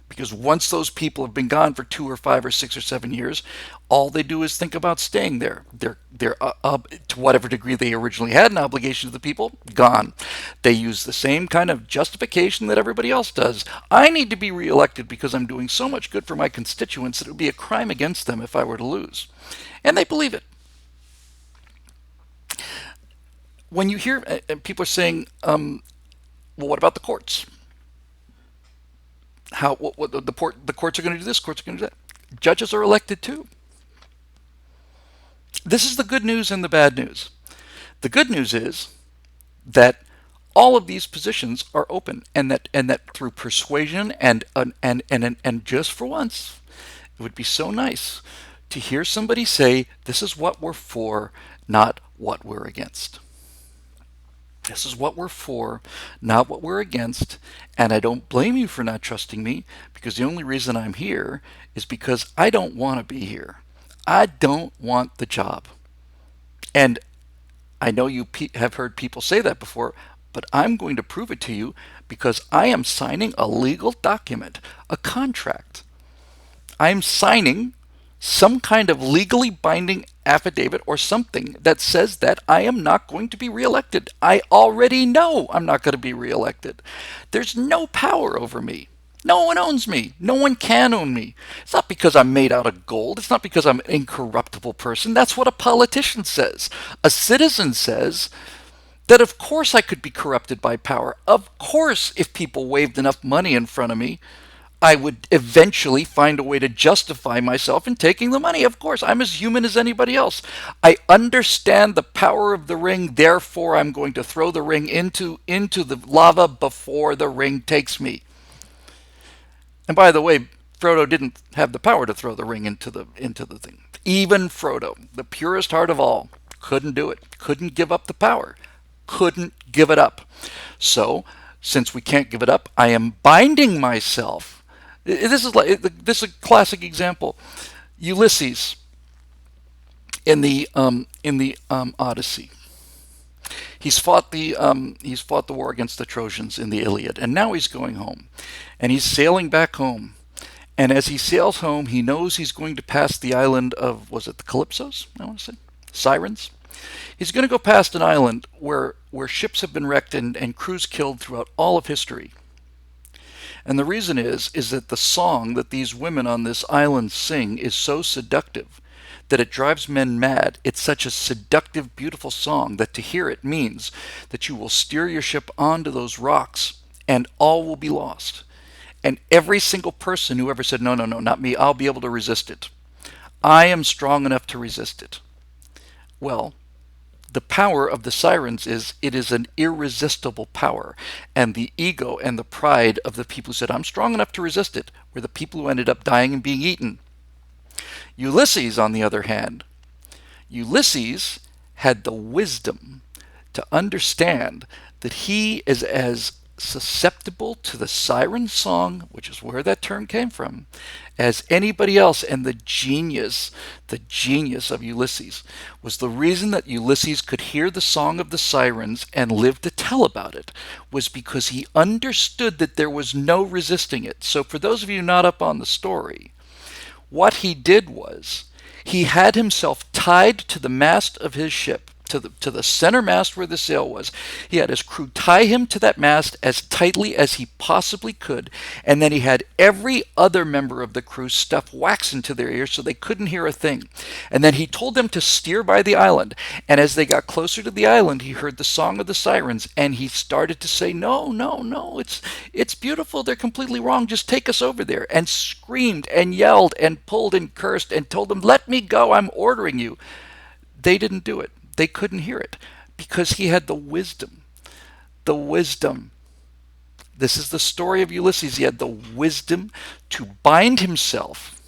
because once those people have been gone for 2 or 5 or 6 or 7 years, all they do is think about staying there. They're to whatever degree they originally had an obligation to the people, gone. They use the same kind of justification that everybody else does. I need to be reelected because I'm doing so much good for my constituents that it would be a crime against them if I were to lose. And they believe it. When you hear people are saying, well, what about the courts? The courts are going to do this, courts are going to do that. Judges are elected too. This is the good news and the bad news. The good news is that all of these positions are open, and that through persuasion and just for once, it would be so nice to hear somebody say, this is what we're for, not what we're against. This is what we're for, not what we're against. And I don't blame you for not trusting me, because the only reason I'm here is because I don't want to be here. I don't want the job. And I know you have heard people say that before, but I'm going to prove it to you, because I am signing a legal document, a contract. I'm signing some kind of legally binding affidavit or something that says that I am not going to be reelected. I already know I'm not going to be reelected. There's no power over me. No one owns me. No one can own me. It's not because I'm made out of gold. It's not because I'm an incorruptible person. That's what a politician says. A citizen says that of course I could be corrupted by power. Of course, if people waved enough money in front of me, I would eventually find a way to justify myself in taking the money. Of course, I'm as human as anybody else. I understand the power of the ring, therefore I'm going to throw the ring into the lava before the ring takes me. And by the way, Frodo didn't have the power to throw the ring into the thing. Even Frodo, the purest heart of all, couldn't do it. Couldn't give up the power. Couldn't give it up. So, since we can't give it up, I am binding myself. This is a classic example. Ulysses in the Odyssey. He's fought the war against the Trojans in the Iliad, and now he's going home, and he's sailing back home. And as he sails home, he knows he's going to pass the island of, was it the Calypsos? I want to say Sirens. He's going to go past an island where ships have been wrecked and crews killed throughout all of history. And the reason is that the song that these women on this island sing is so seductive that it drives men mad. It's such a seductive, beautiful song that to hear it means that you will steer your ship onto those rocks and all will be lost. And every single person who ever said, no, no, no, not me, I'll be able to resist it. I am strong enough to resist it. Well, the power of the sirens is it is an irresistible power. And the ego and the pride of the people who said, I'm strong enough to resist it, were the people who ended up dying and being eaten. Ulysses, on the other hand, Ulysses had the wisdom to understand that he is as susceptible to the siren song, which is where that term came from, as anybody else. And the genius of Ulysses was the reason that Ulysses could hear the song of the sirens and live to tell about it was because he understood that there was no resisting it. So for those of you not up on the story, what he did was he had himself tied to the mast of his ship, to the center mast where the sail was. He had his crew tie him to that mast as tightly as he possibly could, and then he had every other member of the crew stuff wax into their ears so they couldn't hear a thing. And then he told them to steer by the island, and as they got closer to the island, he heard the song of the sirens, and he started to say, "No, no, no, it's beautiful. They're completely wrong. Just take us over there." And screamed and yelled and pulled and cursed and told them, "Let me go. I'm ordering you." They didn't do it. They couldn't hear it because he had the wisdom. The wisdom. This is the story of Ulysses. He had the wisdom to bind himself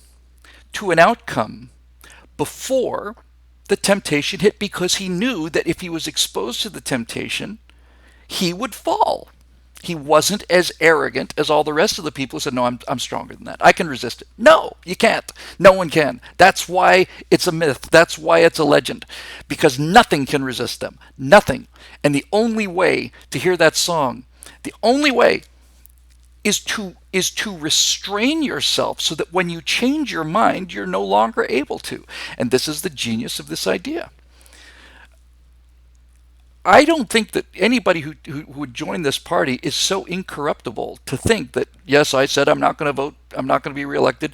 to an outcome before the temptation hit because he knew that if he was exposed to the temptation, he would fall. He wasn't as arrogant as all the rest of the people who said, "No, I'm stronger than that. I can resist it." No, you can't. No one can. That's why it's a myth. That's why it's a legend. Because nothing can resist them. Nothing. And the only way to hear that song, the only way is to restrain yourself so that when you change your mind, you're no longer able to. And this is the genius of this idea. I don't think that anybody who would join this party is so incorruptible to think that, yes, I said I'm not going to vote, I'm not going to be reelected.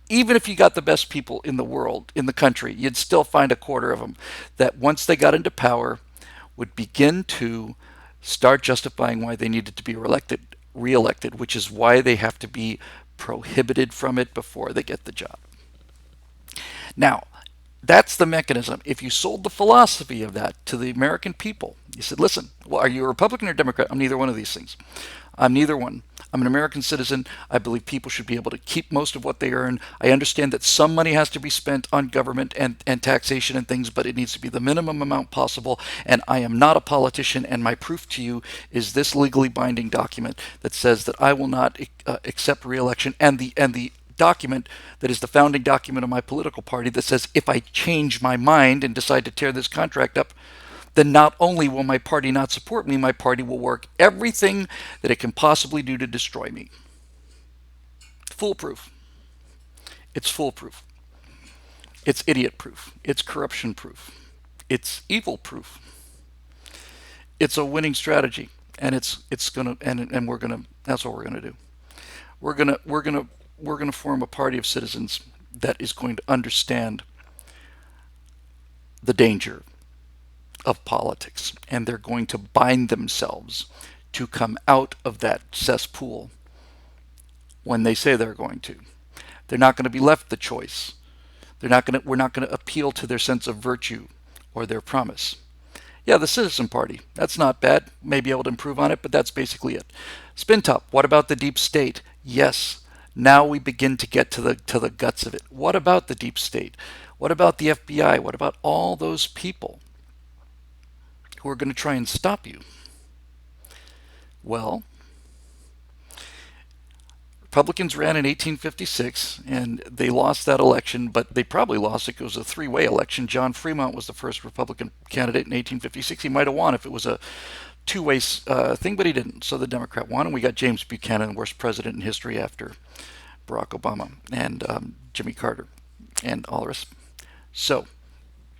Even if you got the best people in the world, in the country, you'd still find a quarter of them that once they got into power would begin to start justifying why they needed to be reelected, which is why they have to be prohibited from it before they get the job. Now, that's the mechanism. If you sold the philosophy of that to the American people, you said, "Listen, well, are you a Republican or Democrat?" "I'm neither one of these things. I'm neither one. I'm an American citizen. I believe people should be able to keep most of what they earn. I understand that some money has to be spent on government and taxation and things, but it needs to be the minimum amount possible. And I am not a politician, and my proof to you is this legally binding document that says that I will not accept reelection, and the document that is the founding document of my political party that says if I change my mind and decide to tear this contract up, then not only will my party not support me, my party will work everything that it can possibly do to destroy me." Foolproof. It's foolproof. It's idiot proof. It's corruption proof. It's evil proof. It's a winning strategy, and it's gonna and we're gonna that's what we're gonna do. We're gonna form a party of citizens that is going to understand the danger of politics, and they're going to bind themselves to come out of that cesspool when they say they're going to. They're not going to be left the choice. We're not going to appeal to their sense of virtue or their promise. Yeah, the Citizen Party, that's not bad. May be able to improve on it, but that's basically it. Spin Top, what about the deep state? Yes, now we begin to get to the guts of it. What about the deep state? What about the FBI? What about all those people who are going to try and stop you? Well, Republicans ran in 1856, and they lost that election, but they probably lost it because it was a three-way election. John Fremont was the first Republican candidate in 1856. He might have won if it was a two-way thing, but he didn't. So the Democrat won, and we got James Buchanan, the worst president in history after Barack Obama and Jimmy Carter and all the rest. So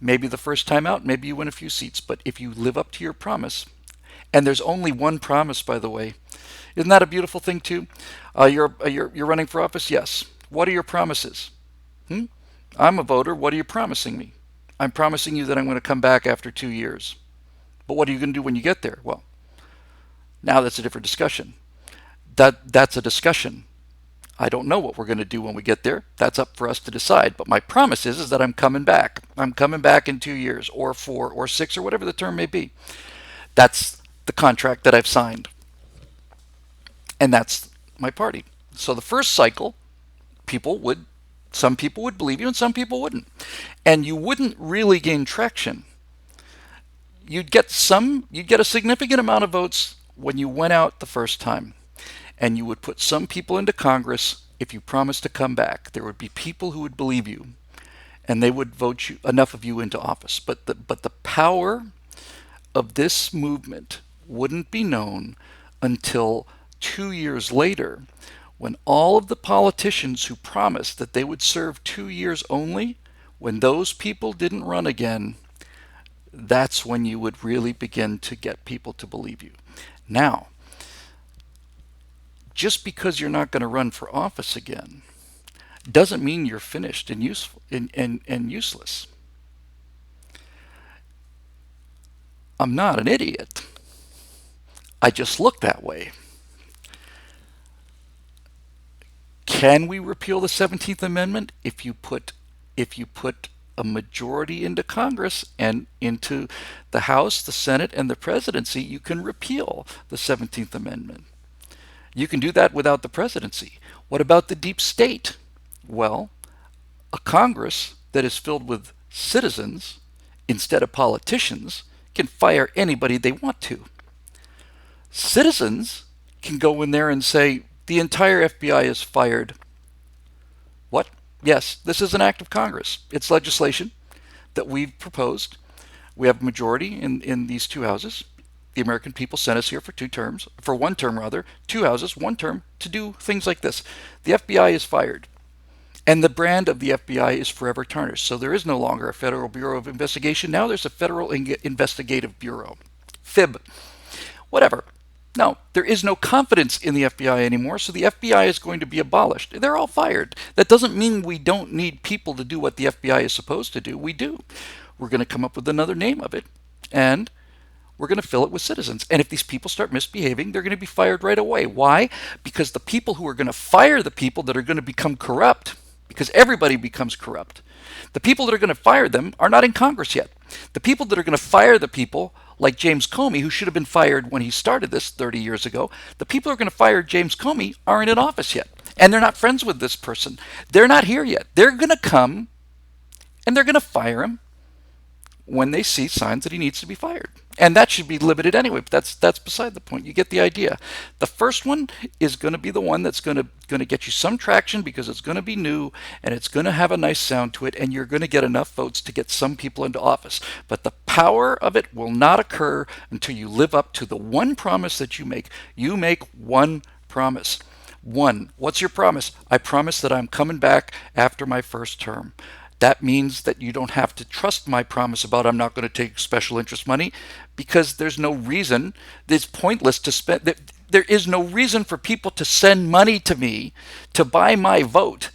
maybe the first time out, maybe you win a few seats, but if you live up to your promise, and there's only one promise, by the way, isn't that a beautiful thing too? You're running for office, yes. What are your promises? I'm a voter. What are you promising me? I'm promising you that I'm going to come back after 2 years. But what are you going to do when you get there? Well, now that's a different discussion. That's a discussion. I don't know what we're going to do when we get there. That's up for us to decide. But my promise is that I'm coming back. I'm coming back in 2 years or 4 or 6 or whatever the term may be. That's the contract that I've signed. And that's my party. So the first cycle, some people would believe you and some people wouldn't. And you wouldn't really gain traction. You'd get a significant amount of votes when you went out the first time and you would put some people into Congress, if you promised to come back, there would be people who would believe you and they would vote you enough of you into office. But the power of this movement wouldn't be known until 2 years later, when all of the politicians who promised that they would serve 2 years only, when those people didn't run again, that's when you would really begin to get people to believe you. Now, just because you're not going to run for office again doesn't mean you're finished and useful and useless. I'm not an idiot. I just look that way. Can we repeal the 17th Amendment if you put a majority into Congress and into the House, the Senate, and the presidency? You can repeal the 17th Amendment. You can do that without the presidency. What about the deep state? Well, a Congress that is filled with citizens instead of politicians can fire anybody they want to. Citizens can go in there and say, the entire FBI is fired. What? Yes, this is an act of Congress. It's legislation that we've proposed. We have a majority in these two houses. The American people sent us here for 2 terms, for 1 term rather, 2 houses, 1 term, to do things like this. The FBI is fired. And the brand of the FBI is forever tarnished. So there is no longer a Federal Bureau of Investigation. Now there's a Federal Investigative Bureau. FIB. Whatever. No, there is no confidence in the FBI anymore, so the FBI is going to be abolished. They're all fired. That doesn't mean we don't need people to do what the FBI is supposed to do. We do. We're going to come up with another name of it, and we're going to fill it with citizens. And if these people start misbehaving, they're going to be fired right away. Why? Because the people who are going to fire the people that are going to become corrupt, because everybody becomes corrupt, the people that are going to fire them are not in Congress yet. The people that are going to fire the people, like James Comey, who should have been fired when he started this 30 years ago, the people who are going to fire James Comey aren't in office yet. And they're not friends with this person. They're not here yet. They're going to come and they're going to fire him when they see signs that he needs to be fired. And that should be limited anyway, but that's beside the point. You get the idea. The first one is going to be the one that's going to get you some traction because it's going to be new and it's going to have a nice sound to it, and you're going to get enough votes to get some people into office. But the power of it will not occur until you live up to the one promise that you make. You make one promise. One. What's your promise? I promise that I'm coming back after my first term. That means that you don't have to trust my promise about I'm not going to take special interest money, because there's no reason. It's pointless to spend. There is no reason for people to send money to me to buy my vote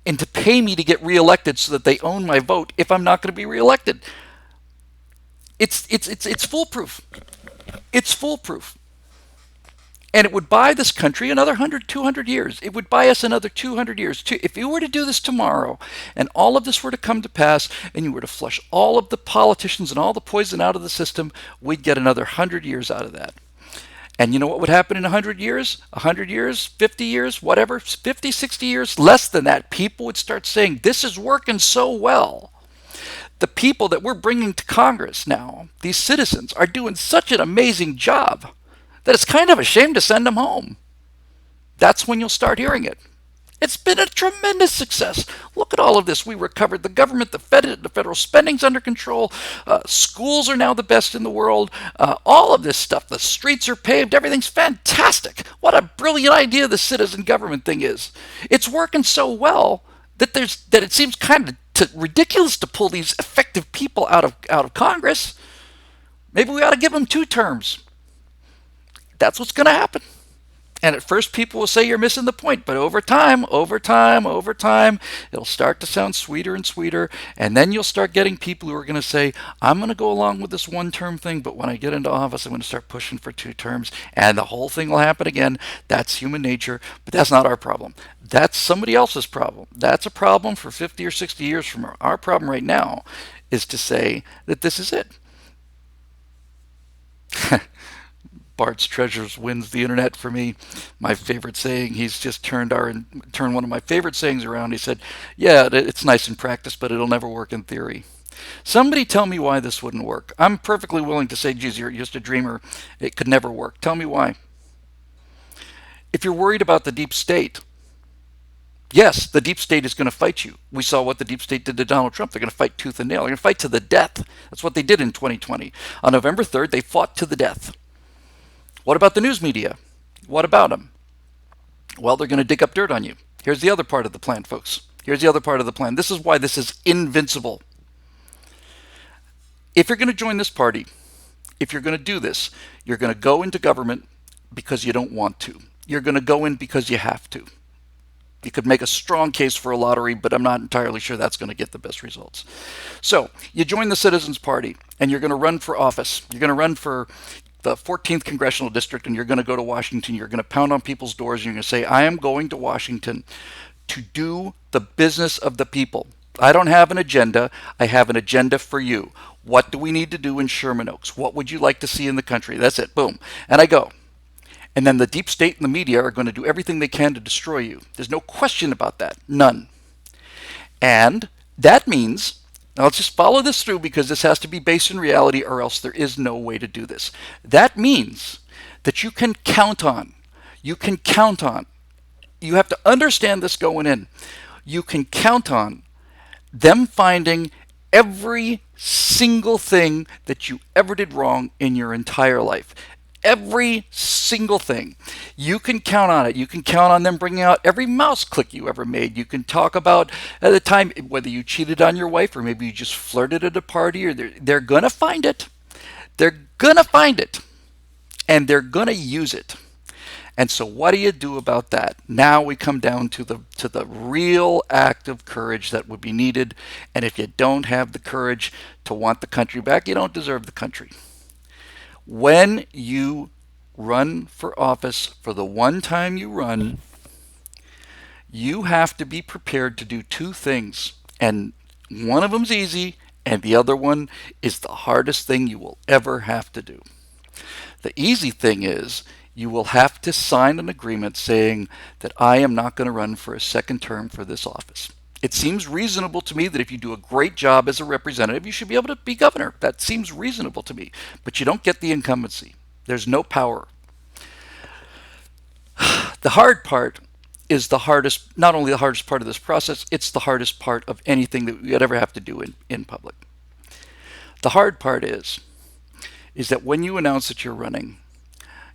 and to pay me to get reelected so that they own my vote if I'm not going to be reelected. It's foolproof. It's foolproof. And it would buy this country another 100, 200 years. It would buy us another 200 years. If you were to do this tomorrow and all of this were to come to pass and you were to flush all of the politicians and all the poison out of the system, we'd get another 100 years out of that. And you know what would happen in 100 years? 100 years, 50 years, whatever, 50, 60 years, less than that, people would start saying, this is working so well. The people that we're bringing to Congress now, these citizens, are doing such an amazing job that it's kind of a shame to send them home. That's when you'll start hearing it. It's been a tremendous success. Look at all of this. We recovered the government, the federal spending's under control. Schools are now the best in the world. All of this stuff. The streets are paved. Everything's fantastic. What a brilliant idea the citizen government thing is. It's working so well that it seems kind of ridiculous to pull these effective people out of Congress. Maybe we ought to give them 2 terms. That's what's going to happen. And at first people will say you're missing the point, but over time, it'll start to sound sweeter and sweeter, and then you'll start getting people who are going to say, I'm going to go along with this 1 term thing, but when I get into office, I'm going to start pushing for 2 terms, and the whole thing will happen again. That's human nature, but that's not our problem. That's somebody else's problem. That's a problem for 50 or 60 years from now. Our problem right now is to say that this is it. Bart's Treasures wins the internet for me. My favorite saying. He's just turned one of my favorite sayings around. He said, "Yeah, it's nice in practice, but it'll never work in theory." Somebody tell me why this wouldn't work. I'm perfectly willing to say, geez, you're just a dreamer. It could never work. Tell me why. If you're worried about the deep state, yes, the deep state is going to fight you. We saw what the deep state did to Donald Trump. They're going to fight tooth and nail. They're going to fight to the death. That's what they did in 2020. On November 3rd, they fought to the death. What about the news media? What about them? Well, they're going to dig up dirt on you. Here's the other part of the plan, folks. Here's the other part of the plan. This is why this is invincible. If you're going to join this party, if you're going to do this, you're going to go into government because you don't want to. You're going to go in because you have to. You could make a strong case for a lottery, but I'm not entirely sure that's going to get the best results. So you join the Citizens Party and you're going to run for office. You're going to run for the 14th Congressional District and you're going to go to Washington. You're going to pound on people's doors and you're going to say, I am going to Washington to do the business of the people. I don't have an agenda. I have an agenda for you. What do we need to do in Sherman Oaks? What would you like to see in the country? That's it. Boom. And I go. And then the deep state and the media are going to do everything they can to destroy you. There's no question about that. None. And that means, now let's just follow this through because this has to be based in reality or else there is no way to do this. That means that you can count on, you have to understand this going in. You can count on them finding every single thing that you ever did wrong in your entire life. Every single thing. You can count on it. You can count on them bringing out every mouse click you ever made. You can talk about at the time whether you cheated on your wife or maybe you just flirted at a party or they're going to find it. They're going to find it. And they're going to use it. And so what do you do about that? Now we come down to the real act of courage that would be needed. And if you don't have the courage to want the country back, you don't deserve the country. When you run for office for the one time you run, you have to be prepared to do two things. And one of them's easy, and the other one is the hardest thing you will ever have to do. The easy thing is you will have to sign an agreement saying that I am not going to run for a second term for this office. It seems reasonable to me that if you do a great job as a representative, you should be able to be governor. That seems reasonable to me. But you don't get the incumbency. There's no power. The hard part is the hardest, not only the hardest part of this process, it's the hardest part of anything that we would ever have to do in public. The hard part is that when you announce that you're running,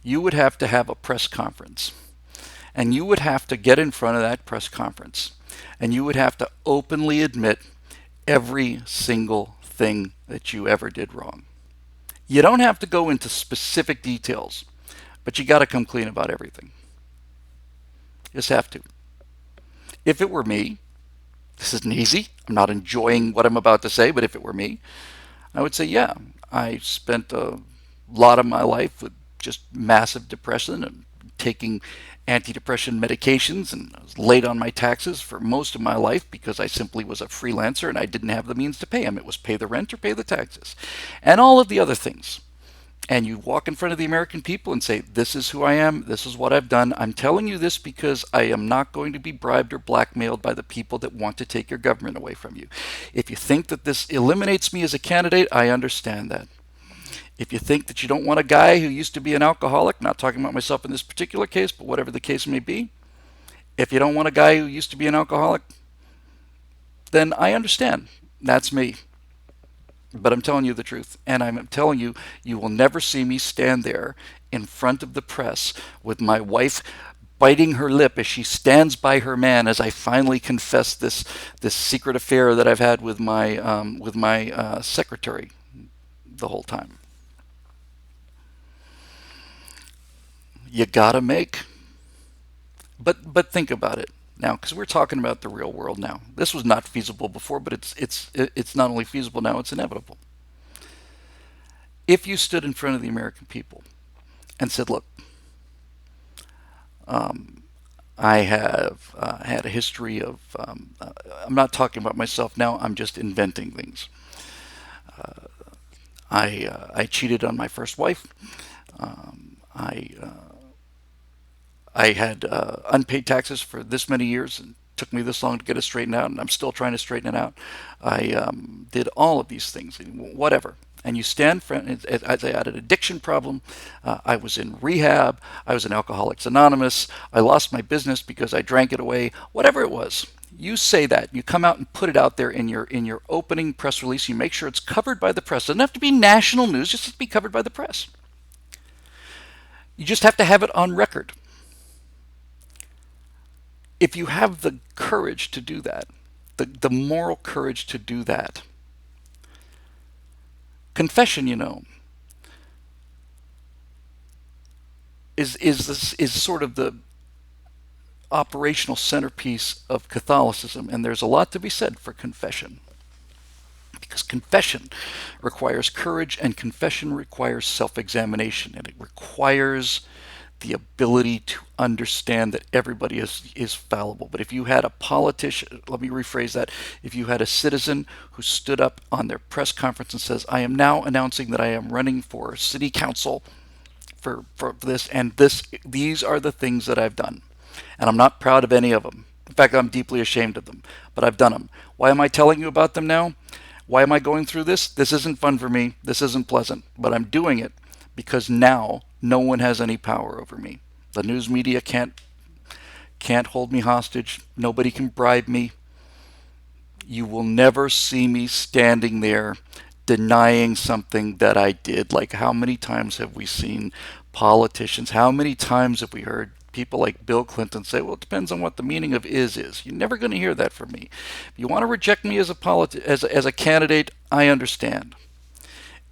you would have to have a press conference. And you would have to get in front of that press conference. And you would have to openly admit every single thing that you ever did wrong. You don't have to go into specific details, but you got to come clean about everything. You just have to. If it were me, this isn't easy. I'm not enjoying what I'm about to say, but if it were me, I would say, yeah, I spent a lot of my life with just massive depression and taking antidepressant medications, and I was late on my taxes for most of my life because I simply was a freelancer and I didn't have the means to pay them. It was pay the rent or pay the taxes and all of the other things. And you walk in front of the American people and say, this is who I am, this is what I've done. I'm telling you this because I am not going to be bribed or blackmailed by the people that want to take your government away from you. If you think that this eliminates me as a candidate, I understand that. If you think that you don't want a guy who used to be an alcoholic, not talking about myself in this particular case, but whatever the case may be, if you don't want a guy who used to be an alcoholic, then I understand. That's me. But I'm telling you the truth. And I'm telling you, you will never see me stand there in front of the press with my wife biting her lip as she stands by her man as I finally confess this secret affair that I've had with my secretary the whole time. You gotta make. But think about it now, because we're talking about the real world now. This was not feasible before, but it's not only feasible now; it's inevitable. If you stood in front of the American people and said, "Look, I have had a history of," I'm not talking about myself now. I'm just inventing things. I cheated on my first wife. I had unpaid taxes for this many years, and took me this long to get it straightened out, and I'm still trying to straighten it out. I did all of these things, whatever. And you stand for, I had an addiction problem. I was in rehab. I was in Alcoholics Anonymous. I lost my business because I drank it away. Whatever it was, you say that. You come out and put it out there in your opening press release. You make sure it's covered by the press. It doesn't have to be national news. Just have to be covered by the press. You just have to have it on record. If you have the courage to do that, the moral courage to do that, confession, is sort of the operational centerpiece of Catholicism, and there's a lot to be said for confession. Because confession requires courage, and confession requires self-examination, and it requires the ability to understand that everybody is fallible. But if you had a politician, let me rephrase that, if you had a citizen who stood up on their press conference and says, I am now announcing that I am running for city council for this, and these are the things that I've done. And I'm not proud of any of them. In fact, I'm deeply ashamed of them, but I've done them. Why am I telling you about them now? Why am I going through this? This isn't fun for me. This isn't pleasant, but I'm doing it because now no one has any power over me. The news media can't hold me hostage. Nobody can bribe me. You will never see me standing there denying something that I did. Like, how many times have we seen politicians, how many times have we heard people like Bill Clinton say, well, it depends on what the meaning of is. You're never going to hear that from me. If you want to reject me as a candidate, I understand.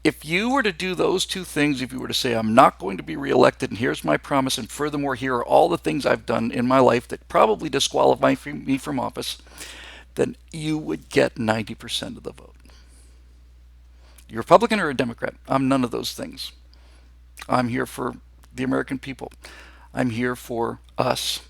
If you were to do those two things, if you were to say, I'm not going to be reelected, and here's my promise, and furthermore, here are all the things I've done in my life that probably disqualify me from office, then you would get 90% of the vote. You're a Republican or a Democrat? I'm none of those things. I'm here for the American people. I'm here for us.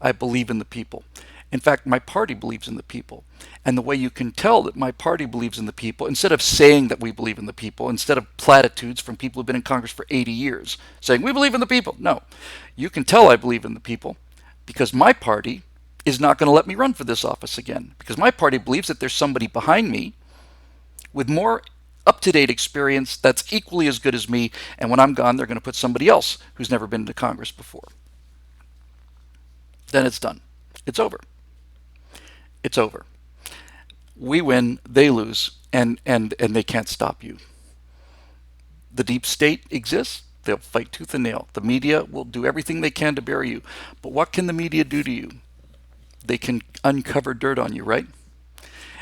I believe in the people. In fact, my party believes in the people. And the way you can tell that my party believes in the people, instead of saying that we believe in the people, instead of platitudes from people who've been in Congress for 80 years, saying we believe in the people. No, you can tell I believe in the people because my party is not going to let me run for this office again. Because my party believes that there's somebody behind me with more up-to-date experience that's equally as good as me, and when I'm gone, they're going to put somebody else who's never been to Congress before. Then it's done. It's over. It's over. We win, they lose, and they can't stop you. The deep state exists. They'll fight tooth and nail. The media will do everything they can to bury you. But what can the media do to you? They can uncover dirt on you, right?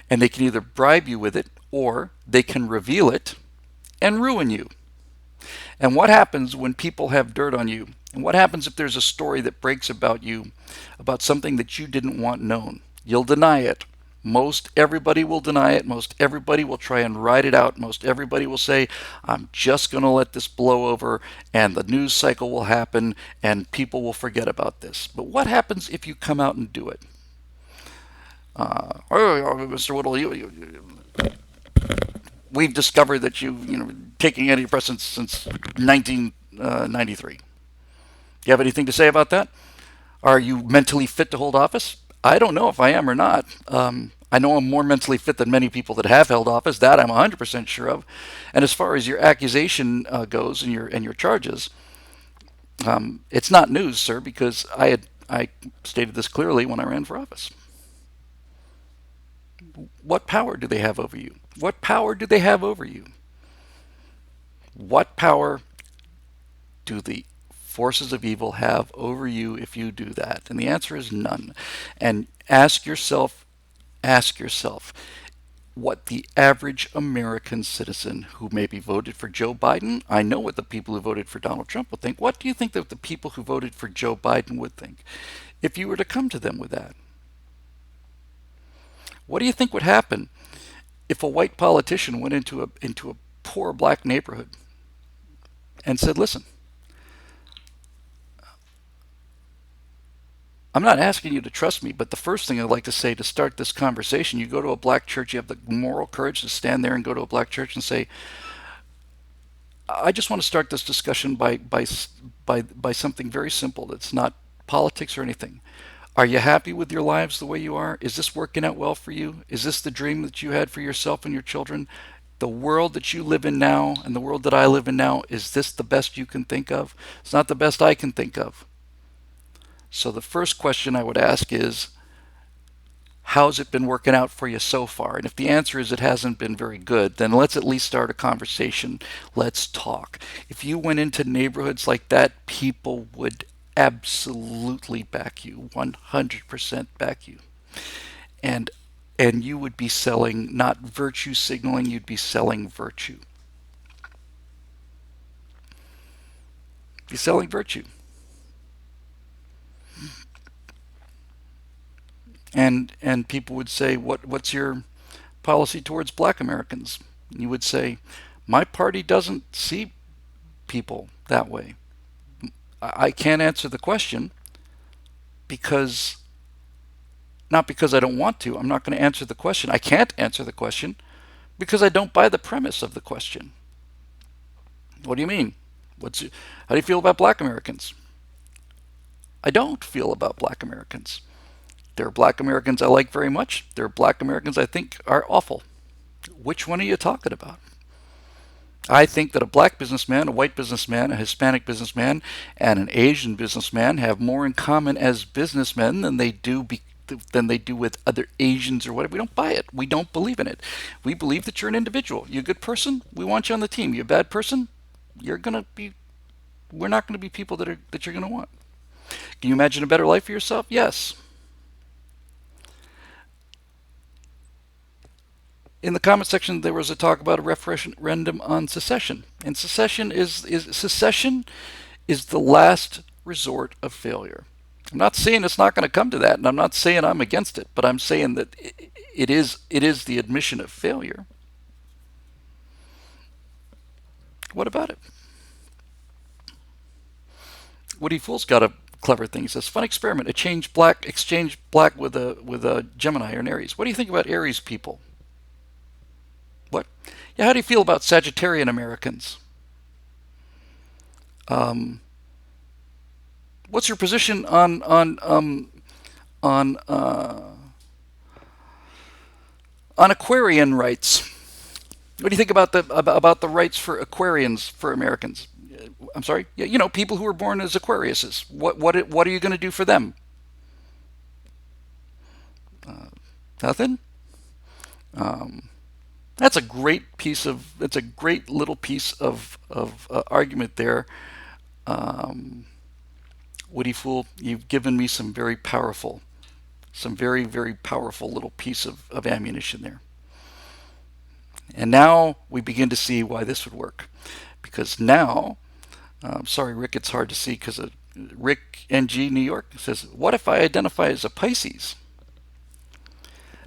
And they can either bribe you with it, or they can reveal it and ruin you. And what happens when people have dirt on you? And what happens if there's a story that breaks about you, about something that you didn't want known? You'll deny it. Most everybody will deny it. Most everybody will try and ride it out. Most everybody will say, I'm just going to let this blow over, and the news cycle will happen, and people will forget about this. But what happens if you come out and do it? Mr. Whittle, we've discovered that taking antidepressants since 1993. Do you have anything to say about that? Are you mentally fit to hold office? I don't know if I am or not. I know I'm more mentally fit than many people that have held office. That I'm 100% sure of. And as far as your accusation goes and your charges, it's not news, sir, because I stated this clearly when I ran for office. What power do they have over you? What power do they have over you? What power do the forces of evil have over you if you do that? And the answer is none. And ask yourself what the average American citizen who maybe voted for Joe Biden, I know what the people who voted for Donald Trump would think. What do you think that the people who voted for Joe Biden would think if you were to come to them with that? What do you think would happen if a white politician went into a poor black neighborhood and said, listen, I'm not asking you to trust me, but the first thing I'd like to say to start this conversation, you go to a black church, you have the moral courage to stand there and go to a black church and say, I just want to start this discussion by something very simple that's not politics or anything. Are you happy with your lives the way you are? Is this working out well for you? Is this the dream that you had for yourself and your children? The world that you live in now and the world that I live in now, is this the best you can think of? It's not the best I can think of. So the first question I would ask is, how's it been working out for you so far? And if the answer is it hasn't been very good, then let's at least start a conversation. Let's talk. If you went into neighborhoods like that, people would absolutely back you, 100% back you. And and you would be selling not virtue signaling, you'd be selling virtue. Be selling virtue. And people would say, what's your policy towards black Americans? And you would say, my party doesn't see people that way. I can't answer the question because, not because I don't want to. I'm not going to answer the question. I can't answer the question because I don't buy the premise of the question. What do you mean? How do you feel about black Americans? I don't feel about black Americans. There are black Americans I like very much. There are black Americans I think are awful. Which one are you talking about? I think that a black businessman, a white businessman, a Hispanic businessman, and an Asian businessman have more in common as businessmen than they do with other Asians or whatever. We don't buy it. We don't believe in it. We believe that you're an individual. You're a good person. We want you on the team. You're a bad person. You're gonna be. We're not going to be people that you're going to want. Can you imagine a better life for yourself? Yes. In the comment section, there was a talk about a referendum on secession, and secession is the last resort of failure. I'm not saying it's not going to come to that, and I'm not saying I'm against it, but I'm saying that it is the admission of failure. What about it? Woody Fool's got a clever thing. He says, "Fun experiment. Exchange black with a Gemini or an Aries. What do you think about Aries people? What? Yeah. How do you feel about Sagittarian Americans? Um, what's your position on on Aquarian rights? What do you think about the rights for Aquarians for Americans? I'm sorry. Yeah, people who were born as Aquariuses. What are you going to do for them? Nothing. Um, that's a great piece of. That's a great little piece of argument there. Um, Woody Fool, you've given me some very, very powerful little piece of ammunition there. And now we begin to see why this would work. Because now, sorry, Rick, it's hard to see because Rick NG New York says, what if I identify as a Pisces?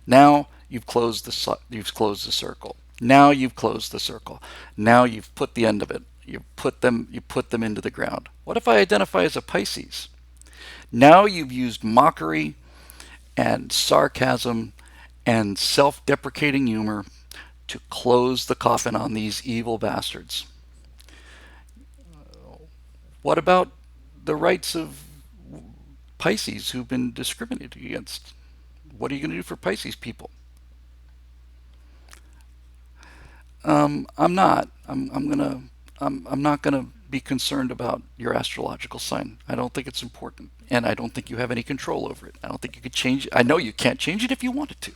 Now you've closed the circle. Now you've closed the circle. Now you've put the end of it. You put them into the ground. What if I identify as a Pisces? Now you've used mockery and sarcasm and self-deprecating humor to close the coffin on these evil bastards. What about the rights of Pisces who've been discriminated against? What are you going to do for Pisces people? I'm not. I'm not gonna be concerned about your astrological sign. I don't think it's important, and I don't think you have any control over it. I don't think you could change it. I know you can't change it if you wanted to,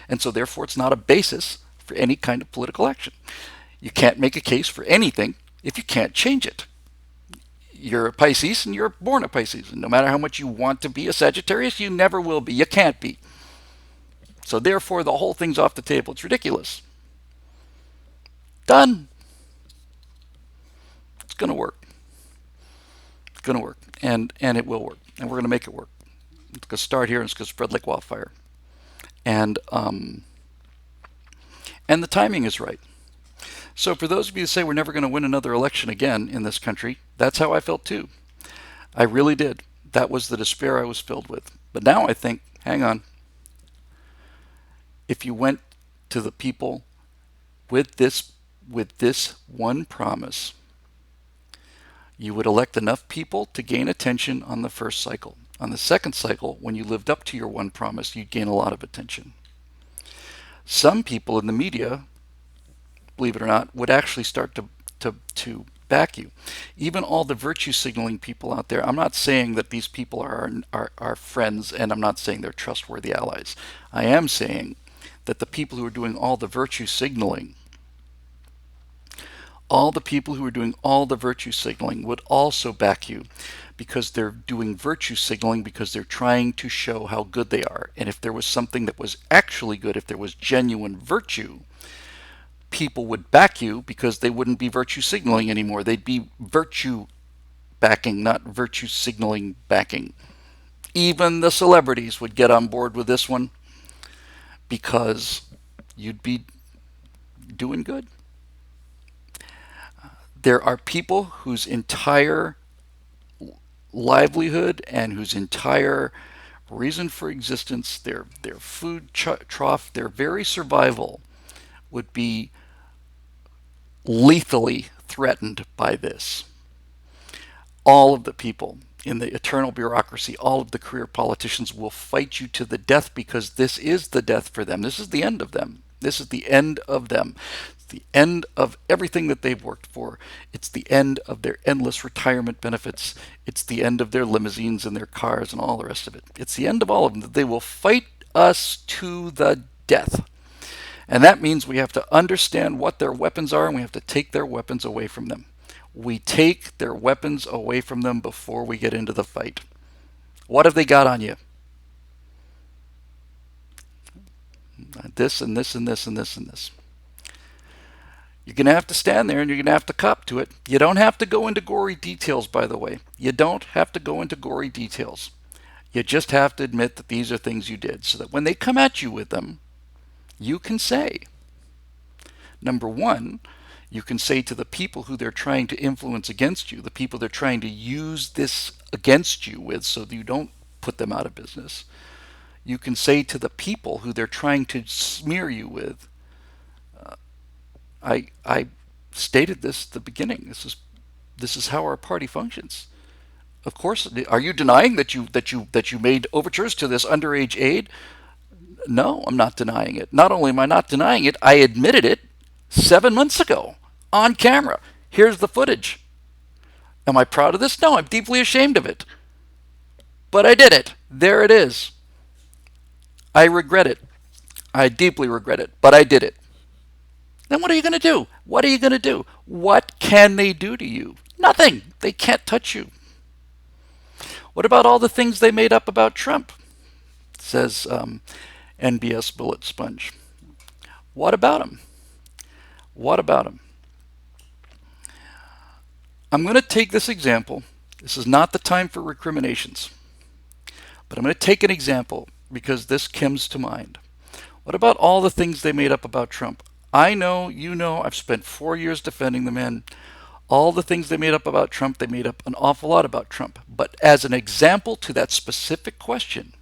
and so therefore it's not a basis for any kind of political action. You can't make a case for anything if you can't change it. You're a Pisces and you're born a Pisces, and no matter how much you want to be a Sagittarius, you never will be. You can't be. So therefore the whole thing's off the table. It's ridiculous. Done. It's going to work. It's going to work, and it will work, and we're going to make it work. It's going to start here, and it's going to spread like wildfire, and the timing is right. So for those of you who say we're never going to win another election again in this country, that's how I felt too. I really did. That was the despair I was filled with. But now I think, hang on. If you went to the people with this one promise, you would elect enough people to gain attention on the first cycle. On the second cycle, when you lived up to your one promise, you'd gain a lot of attention. Some people in the media, believe it or not, would actually start to back you. Even all the virtue signaling people out there, I'm not saying that these people are our friends, and I'm not saying they're trustworthy allies. I am saying that the people who are doing all the virtue signaling, all the people who are doing all the virtue signaling would also back you, because they're doing virtue signaling because they're trying to show how good they are. And if there was something that was actually good, if there was genuine virtue, people would back you because they wouldn't be virtue signaling anymore. They'd be virtue backing, not virtue signaling backing. Even the celebrities would get on board with this one because you'd be doing good. There are people whose entire livelihood and whose entire reason for existence, their food trough, their very survival would be lethally threatened by this. All of the people in the eternal bureaucracy, all of the career politicians will fight you to the death because this is the death for them. This is the end of them. This is the end of them. It's the end of everything that they've worked for. It's the end of their endless retirement benefits. It's the end of their limousines and their cars and all the rest of it. It's the end of all of them. They will fight us to the death. And that means we have to understand what their weapons are, and we have to take their weapons away from them. We take their weapons away from them before we get into the fight. What have they got on you? This and this and this and this and this. You're going to have to stand there and you're going to have to cop to it. You don't have to go into gory details, by the way. You don't have to go into gory details. You just have to admit that these are things you did so that when they come at you with them, you can say, number one, you can say to the people who they're trying to influence against you, the people they're trying to use this against you with so that you don't put them out of business, you can say to the people who they're trying to smear you with, I stated this at the beginning. This is how our party functions. Of course, are you denying that you made overtures to this underage aide? No, I'm not denying it. Not only am I not denying it, I admitted it 7 months ago on camera. Here's the footage. Am I proud of this? No, I'm deeply ashamed of it. But I did it. There it is. I regret it. I deeply regret it, but I did it. Then what are you going to do? What are you going to do? What can they do to you? Nothing. They can't touch you. What about all the things they made up about Trump? Says NBS Bullet Sponge. What about him? What about him? I'm going to take this example. This is not the time for recriminations, but I'm going to take an example because this comes to mind. What about all the things they made up about Trump? I know, you know, I've spent 4 years defending the man. All the things they made up about Trump, they made up an awful lot about Trump. But as an example to that specific question,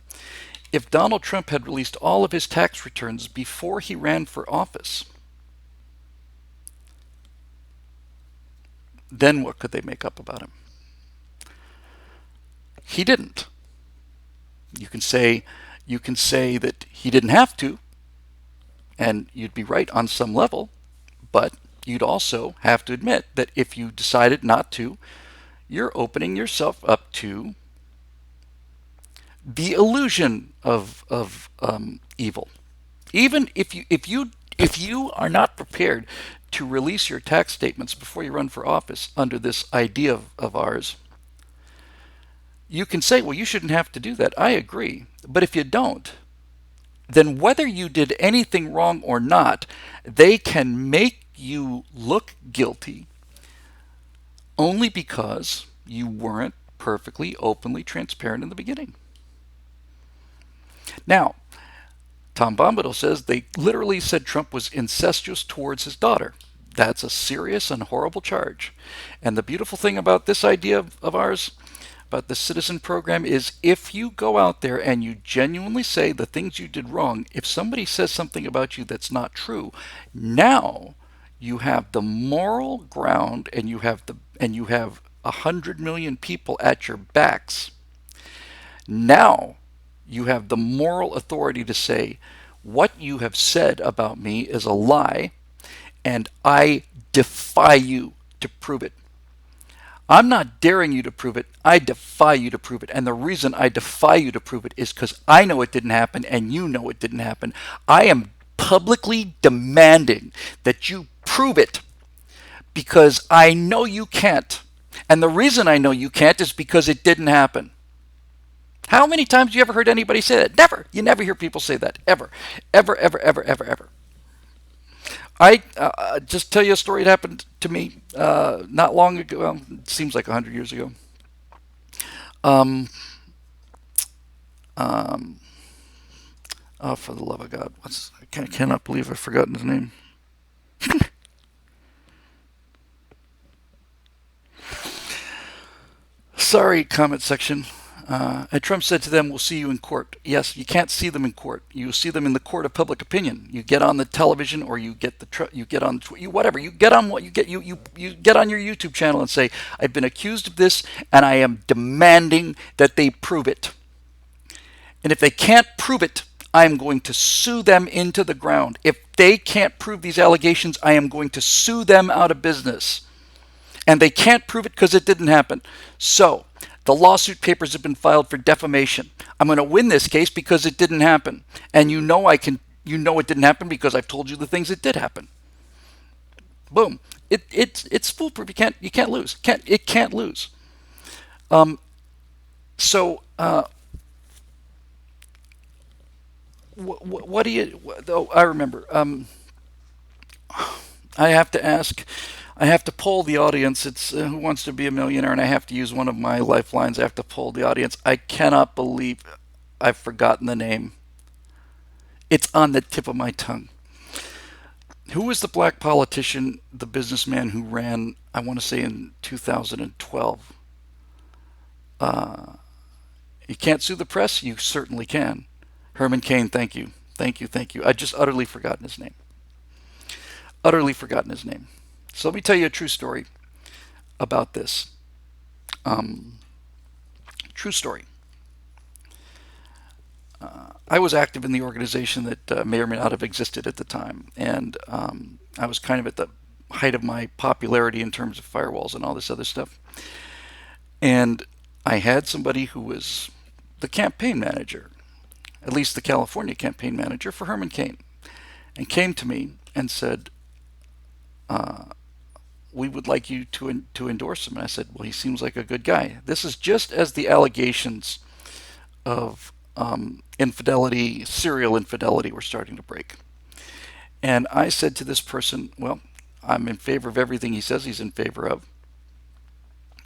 if Donald Trump had released all of his tax returns before he ran for office, then what could they make up about him? He didn't. You can say that he didn't have to, and you'd be right on some level, but you'd also have to admit that if you decided not to, you're opening yourself up to the illusion of evil. Even if you are not prepared to release your tax statements before you run for office under this idea of ours, you can say, well, you shouldn't have to do that. I agree. But if you don't, then whether you did anything wrong or not, they can make you look guilty only because you weren't perfectly, openly transparent in the beginning. Now, Tom Bombadil says they literally said Trump was incestuous towards his daughter. That's a serious and horrible charge. And the beautiful thing about this idea of ours, about the citizen program, is if you go out there and you genuinely say the things you did wrong, if somebody says something about you that's not true, now you have the moral ground and you have 100 million people at your backs. Now you have the moral authority to say, what you have said about me is a lie, and I defy you to prove it. I'm not daring you to prove it. I defy you to prove it. And the reason I defy you to prove it is because I know it didn't happen and you know it didn't happen. I am publicly demanding that you prove it because I know you can't. And the reason I know you can't is because it didn't happen. How many times have you ever heard anybody say that? Never. You never hear people say that. Ever. Ever, ever, ever, ever, ever. I just tell you a story that happened to me not long ago. Well, it seems like 100 years ago. Um, um, oh, for the love of God. Cannot believe I've forgotten his name. Sorry, comment section. And Trump said to them, "We'll see you in court." Yes, you can't see them in court. You see them in the court of public opinion. You get on the television, or you get you get on you whatever. You get on what you get. You get on your YouTube channel and say, "I've been accused of this, and I am demanding that they prove it. And if they can't prove it, I am going to sue them into the ground. If they can't prove these allegations, I am going to sue them out of business." And they can't prove it because it didn't happen. So the lawsuit papers have been filed for defamation. I'm going to win this case because it didn't happen. And you know it didn't happen because I've told you the things that did happen. Boom. It's foolproof. You can't lose. It can't lose. So what do you? Oh, I remember. I have to ask. I have to poll the audience. It's Who Wants to Be a Millionaire, and I have to use one of my lifelines. I have to poll the audience. I cannot believe I've forgotten the name. It's on the tip of my tongue. Who was the black politician, the businessman who ran, I want to say in 2012? You can't sue the press? You certainly can. Herman Cain, thank you. Thank you, thank you. I just utterly forgotten his name. Utterly forgotten his name. So let me tell you a true story about this. True story. I was active in the organization that may or may not have existed at the time, and I was kind of at the height of my popularity in terms of firewalls and all this other stuff. And I had somebody who was the campaign manager, at least the California campaign manager for Herman Cain, and came to me and said, "We would like you to endorse him." And I said, "Well, he seems like a good guy." This is just as the allegations of infidelity, serial infidelity, were starting to break. And I said to this person, "Well, I'm in favor of everything he says he's in favor of.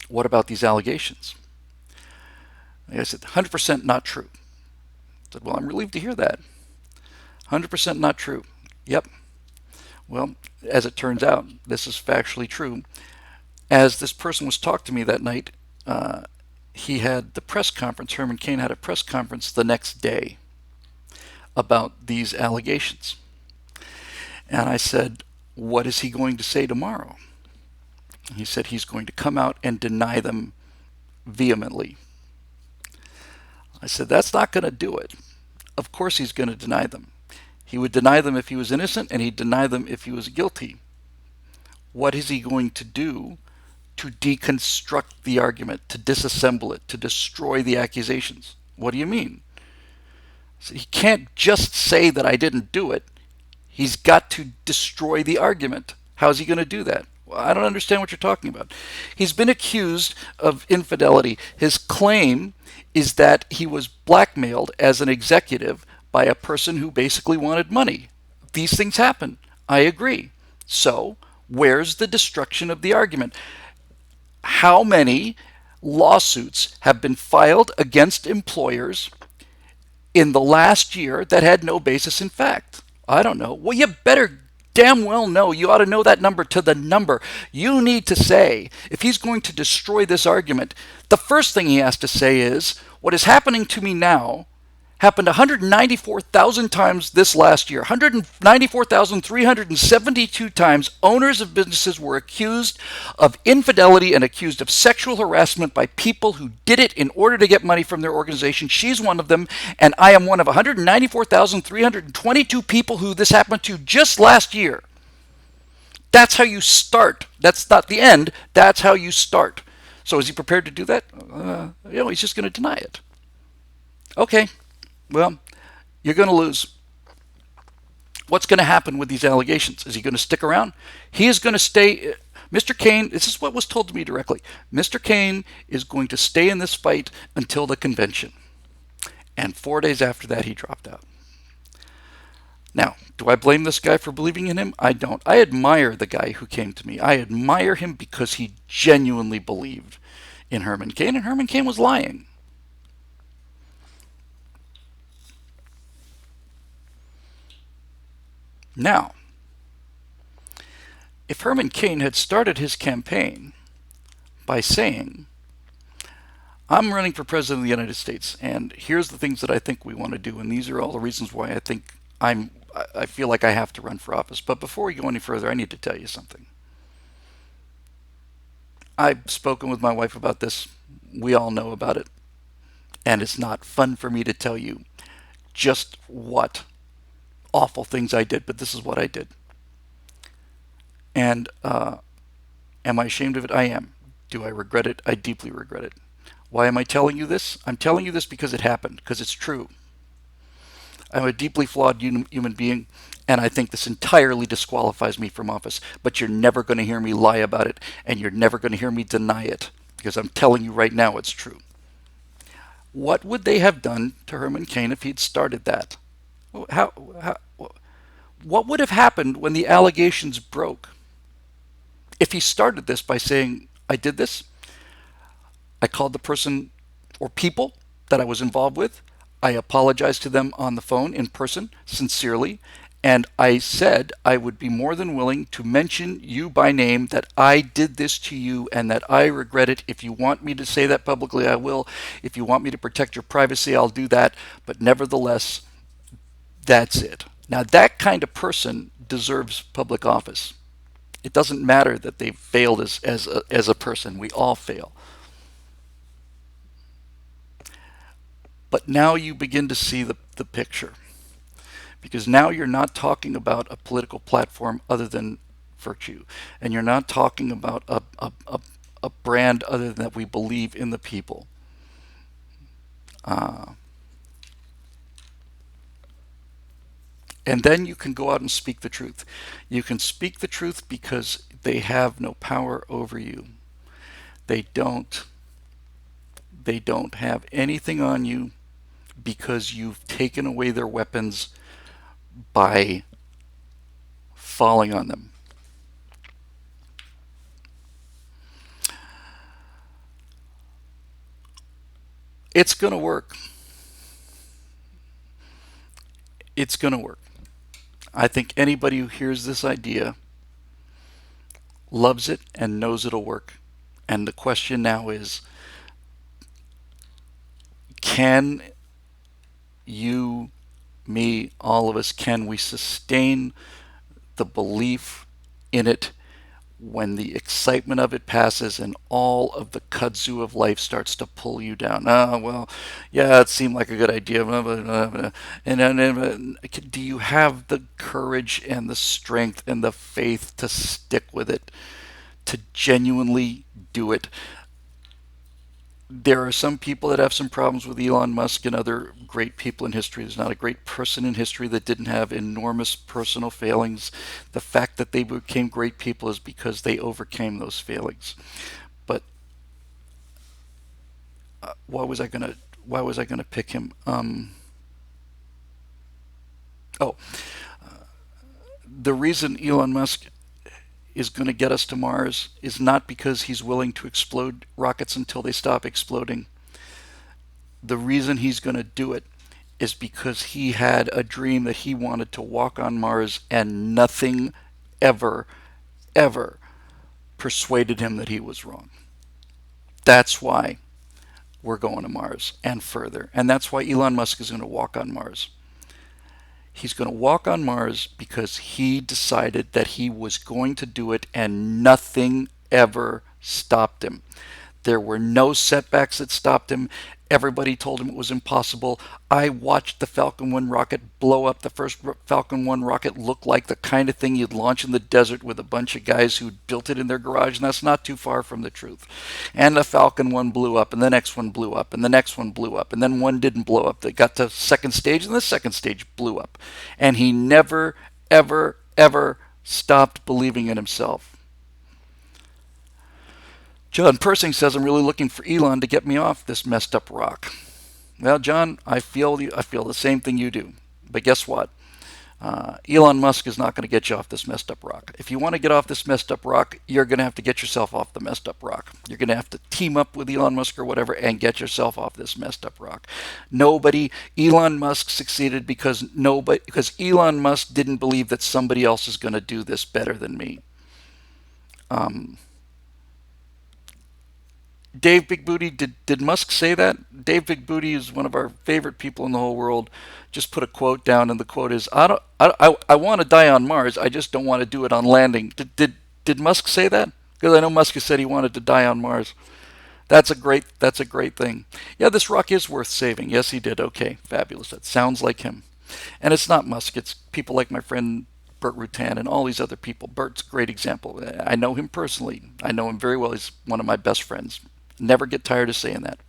What about these allegations?" And I said, "100% not true." I said, "Well, I'm relieved to hear that. 100% not true." "Yep. Well, as it turns out, this is factually true." As this person was talking to me that night, he had the press conference. Herman Cain had a press conference the next day about these allegations. And I said, "What is he going to say tomorrow?" He said he's going to come out and deny them vehemently. I said, "That's not going to do it. Of course he's going to deny them. He would deny them if he was innocent, and he'd deny them if he was guilty. What is he going to do to deconstruct the argument, to disassemble it, to destroy the accusations?" "What do you mean?" So he can't just say that I didn't do it. He's got to destroy the argument. How's he going to do that? Well, I don't understand what you're talking about. He's been accused of infidelity. His claim is that he was blackmailed as an executive by a person who basically wanted money. These things happen. I agree. So, where's the destruction of the argument? How many lawsuits have been filed against employers in the last year that had no basis in fact? I don't know. Well, you better damn well know. You ought to know that number to the number. You need to say, if he's going to destroy this argument, the first thing he has to say is, what is happening to me now happened 194,000 times this last year. 194,372 times owners of businesses were accused of infidelity and accused of sexual harassment by people who did it in order to get money from their organization. She's one of them, and I am one of 194,322 people who this happened to just last year. That's how you start. That's not the end. That's how you start. So is he prepared to do that? He's just going to deny it. Okay, well, you're going to lose. What's going to happen with these allegations? Is he going to stick around? He is going to stay. Mr. Paine, this is what was told to me directly. Mr. Paine is going to stay in this fight until the convention. And 4 days after that, he dropped out. Now, do I blame this guy for believing in him? I don't. I admire the guy who came to me. I admire him because he genuinely believed in Herman Cain, and Herman Cain was lying. Now, if Herman Cain had started his campaign by saying, I'm running for president of the United States, and here's the things that I think we want to do, and these are all the reasons why I feel like I have to run for office. But before we go any further, I need to tell you something. I've spoken with my wife about this. We all know about it. And it's not fun for me to tell you just what awful things I did, but this is what I did. And am I ashamed of it? I am. Do I regret it? I deeply regret it. Why am I telling you this? I'm telling you this because it happened, because it's true. I'm a deeply flawed human being, and I think this entirely disqualifies me from office. But you're never going to hear me lie about it, and you're never going to hear me deny it, because I'm telling you right now it's true. What would they have done to Herman Cain if he'd started that? What would have happened when the allegations broke? If he started this by saying, I did this, I called the person or people that I was involved with, I apologized to them on the phone in person, sincerely, and I said I would be more than willing to mention you by name, that I did this to you and that I regret it. If you want me to say that publicly, I will. If you want me to protect your privacy, I'll do that. But nevertheless, that's it. Now, that kind of person deserves public office. It doesn't matter that they failed as a person. We all fail. But now you begin to see the picture. Because now you're not talking about a political platform other than virtue. And you're not talking about a brand other than that we believe in the people. And then you can go out and speak the truth. You can speak the truth because they have no power over you. They don't have anything on you because you've taken away their weapons by falling on them. It's going to work. It's going to work. I think anybody who hears this idea loves it and knows it'll work. And the question now is, can you, me, all of us, can we sustain the belief in it when the excitement of it passes and all of the kudzu of life starts to pull you down? Oh, well, yeah, it seemed like a good idea. And do you have the courage and the strength and the faith to stick with it, to genuinely do it? There are some people that have some problems with Elon Musk and other great people in history. There's not a great person in history that didn't have enormous personal failings. The fact that they became great people is because they overcame those failings. But why was I gonna pick him? Oh, the reason Elon Musk is going to get us to Mars is not because he's willing to explode rockets until they stop exploding. The reason he's going to do it is because he had a dream that he wanted to walk on Mars, and nothing ever, ever persuaded him that he was wrong. That's why we're going to Mars and further. And that's why Elon Musk is going to walk on Mars. He's going to walk on Mars because he decided that he was going to do it and nothing ever stopped him. There were no setbacks that stopped him. Everybody told him it was impossible. I watched the Falcon 1 rocket blow up. The first Falcon 1 rocket looked like the kind of thing you'd launch in the desert with a bunch of guys who built it in their garage, and that's not too far from the truth. And the Falcon 1 blew up, and the next one blew up, and the next one blew up, and then one didn't blow up. They got to second stage, and the second stage blew up. And he never, ever, ever stopped believing in himself. John Persing says, I'm really looking for Elon to get me off this messed up rock. Well, John, I feel the same thing you do. But guess what? Elon Musk is not going to get you off this messed up rock. If you want to get off this messed up rock, you're going to have to get yourself off the messed up rock. You're going to have to team up with Elon Musk or whatever and get yourself off this messed up rock. Elon Musk succeeded because Elon Musk didn't believe that somebody else is going to do this better than me. Dave Big Booty, did Musk say that? Dave Big Booty is one of our favorite people in the whole world. Just put a quote down, and the quote is, I want to die on Mars. I just don't want to do it on landing. Did Musk say that? Because I know Musk has said he wanted to die on Mars. That's a great thing. Yeah, this rock is worth saving. Yes, he did. Okay, fabulous. That sounds like him. And it's not Musk. It's people like my friend Burt Rutan and all these other people. Burt's a great example. I know him personally. I know him very well. He's one of my best friends. Never get tired of saying that.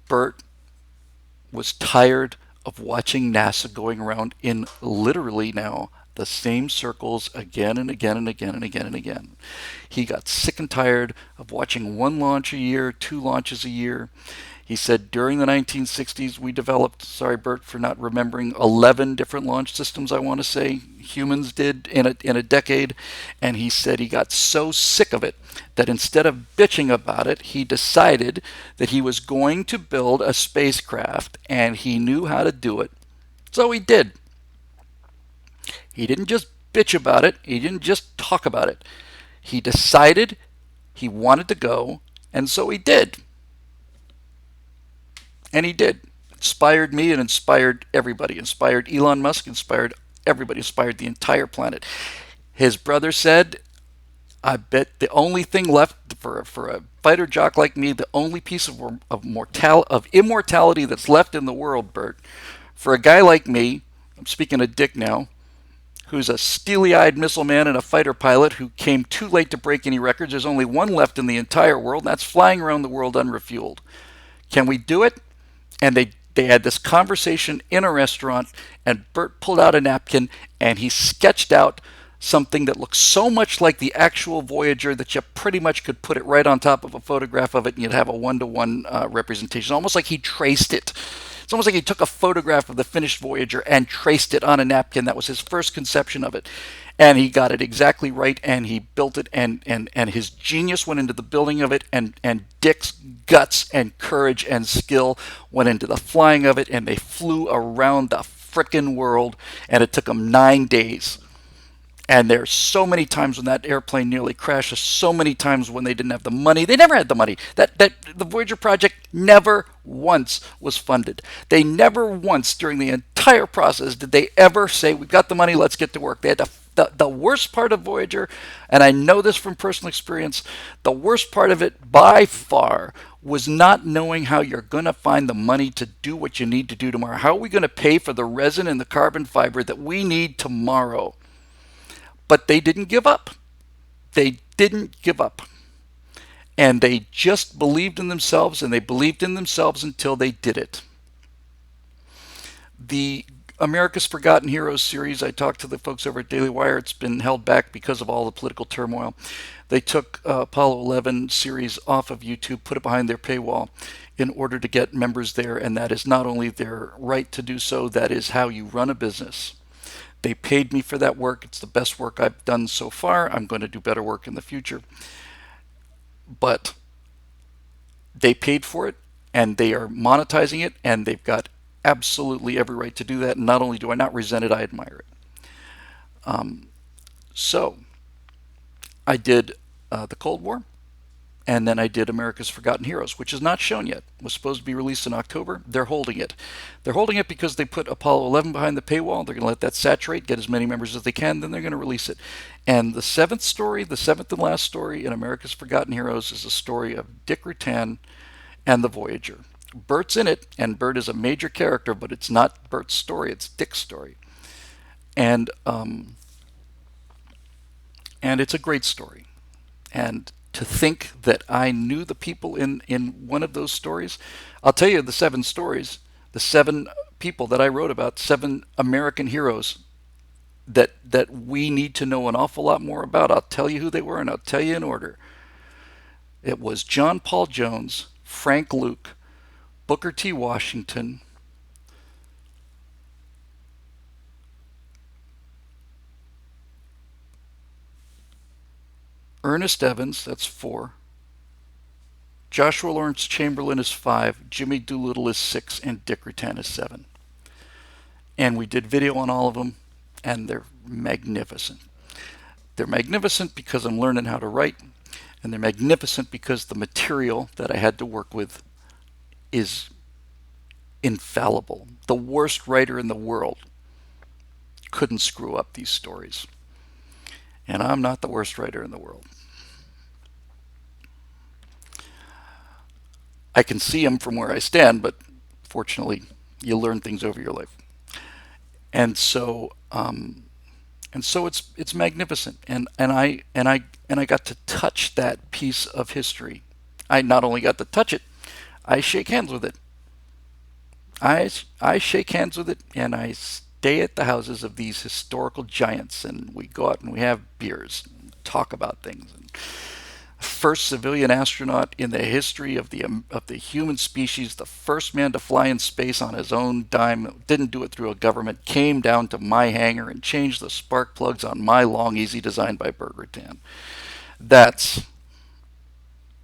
Burt was tired of watching NASA going around in literally now the same circles again and again and again and again and again. He got sick and tired of watching one launch a year, two launches a year. He said during the 1960s we developed, sorry Bert for not remembering, 11 different launch systems, I want to say. Humans did in a decade. And he said he got so sick of it that instead of bitching about it, he decided that he was going to build a spacecraft and he knew how to do it. So he did. He didn't just bitch about it, he didn't just talk about it. He decided he wanted to go, and so he did. And he did. Inspired me and inspired everybody. Inspired Elon Musk, inspired everybody, inspired the entire planet. His brother said, I bet the only thing left for a fighter jock like me, the only piece of immortality that's left in the world, Bert, for a guy like me, I'm speaking of Dick now, who's a steely-eyed missile man and a fighter pilot who came too late to break any records. There's only one left in the entire world, and that's flying around the world unrefueled. Can we do it? And they had this conversation in a restaurant, and Bert pulled out a napkin and he sketched out something that looked so much like the actual Voyager that you pretty much could put it right on top of a photograph of it and you'd have a one-to-one representation. Almost like he traced it. It's almost like he took a photograph of the finished Voyager and traced it on a napkin. That was his first conception of it. And he got it exactly right, and he built it, and his genius went into the building of it, and Dick's guts and courage and skill went into the flying of it, and they flew around the frickin' world, and it took them 9 days. And there's so many times when that airplane nearly crashed, so many times when they didn't have the money. They never had the money. That the Voyager project never once was funded. They never once during the entire process did they ever say, we've got the money, let's get to work. They had the worst part of Voyager, and I know this from personal experience, the worst part of it by far was not knowing how you're going to find the money to do what you need to do tomorrow. How are we going to pay for the resin and the carbon fiber that we need tomorrow? But they didn't give up. They didn't give up. And they just believed in themselves, and they believed in themselves until they did it. The America's Forgotten Heroes series, I talked to the folks over at Daily Wire. It's been held back because of all the political turmoil. They took Apollo 11 series off of YouTube, put it behind their paywall in order to get members there, and that is not only their right to do so, that is how you run a business. They paid me for that work. It's the best work I've done so far. I'm going to do better work in the future. But they paid for it, and they are monetizing it, and they've got absolutely every right to do that. And not only do I not resent it, I admire it. So I did the Cold War, And then I did America's Forgotten Heroes, which is not shown yet. It was supposed to be released in October. They're holding it. They're holding it because they put Apollo 11 behind the paywall. They're going to let that saturate, get as many members as they can, then they're going to release it. And the seventh story, the seventh and last story in America's Forgotten Heroes, is a story of Dick Rutan and the Voyager. Bert's in it, and Bert is a major character, but it's not Bert's story, it's Dick's story. And and it's a great story. And to think that I knew the people in one of those stories, I'll tell you the seven stories, the seven people that I wrote about, seven American heroes that we need to know an awful lot more about. I'll tell you who they were, and I'll tell you in order. It was John Paul Jones, Frank Luke, Booker T. Washington, Ernest Evans, that's four, Joshua Lawrence Chamberlain is five, Jimmy Doolittle is six, and Dick Rutan is seven. And we did video on all of them, and they're magnificent. They're magnificent because I'm learning how to write, and they're magnificent because the material that I had to work with is infallible. The worst writer in the world couldn't screw up these stories. And I'm not the worst writer in the world. I can see them from where I stand, but fortunately, you learn things over your life. And so, it's magnificent, and I got to touch that piece of history. I not only got to touch it, I shake hands with it. I shake hands with it, and I stay at the houses of these historical giants, and we go out and we have beers, and talk about things. And first civilian astronaut in the history of the human species, the first man to fly in space on his own dime, didn't do it through a government, came down to my hangar and changed the spark plugs on my Long Easy designed by Bert Rutan. That's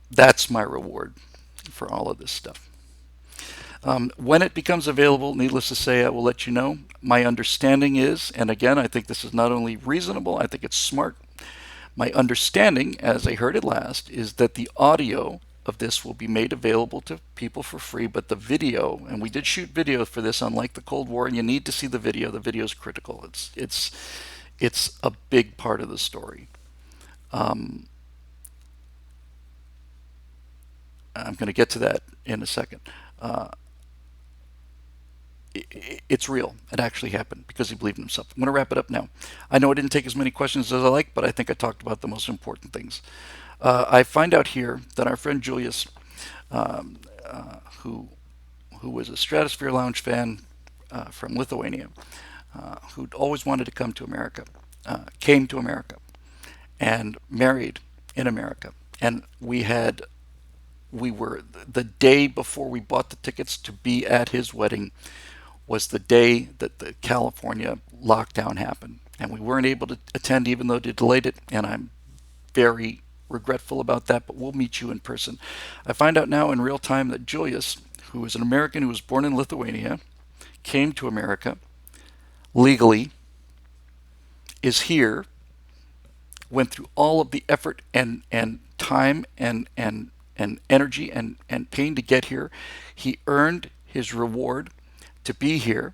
that's my reward for all of this stuff. When it becomes available, needless to say, I will let you know. My understanding is, and again, I think this is not only reasonable, I think it's smart. My understanding, as I heard it last, is that the audio of this will be made available to people for free, but the video, and we did shoot video for this, unlike the Cold War, and you need to see the video. The video is critical. It's a big part of the story. Um, I'm going to get to that in a second. Uh, it's real. It actually happened because he believed in himself. I'm going to wrap it up now. I know I didn't take as many questions as I like, but I think I talked about the most important things. I find out here that our friend Julius, um, who was a Stratosphere Lounge fan from Lithuania, who'd always wanted to come to America, came to America and married in America. And we were the day before we bought the tickets to be at his wedding was the day that the California lockdown happened, and we weren't able to attend even though they delayed it, and I'm very regretful about that, but we'll meet you in person. I find out now in real time that Julius, who is an American who was born in Lithuania, came to America legally, is here, went through all of the effort and time and energy and pain to get here. He earned his reward to be here,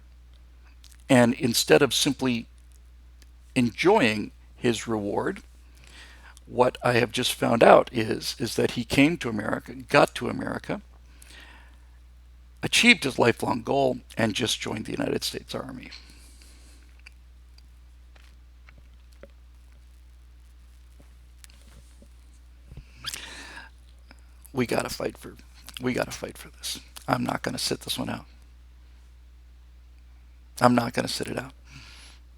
and instead of simply enjoying his reward, what I have just found out is that he came to America, got to America, achieved his lifelong goal, and just joined the United States Army. We gotta fight for we gotta fight for this. I'm not gonna sit this one out. I'm not gonna sit it out.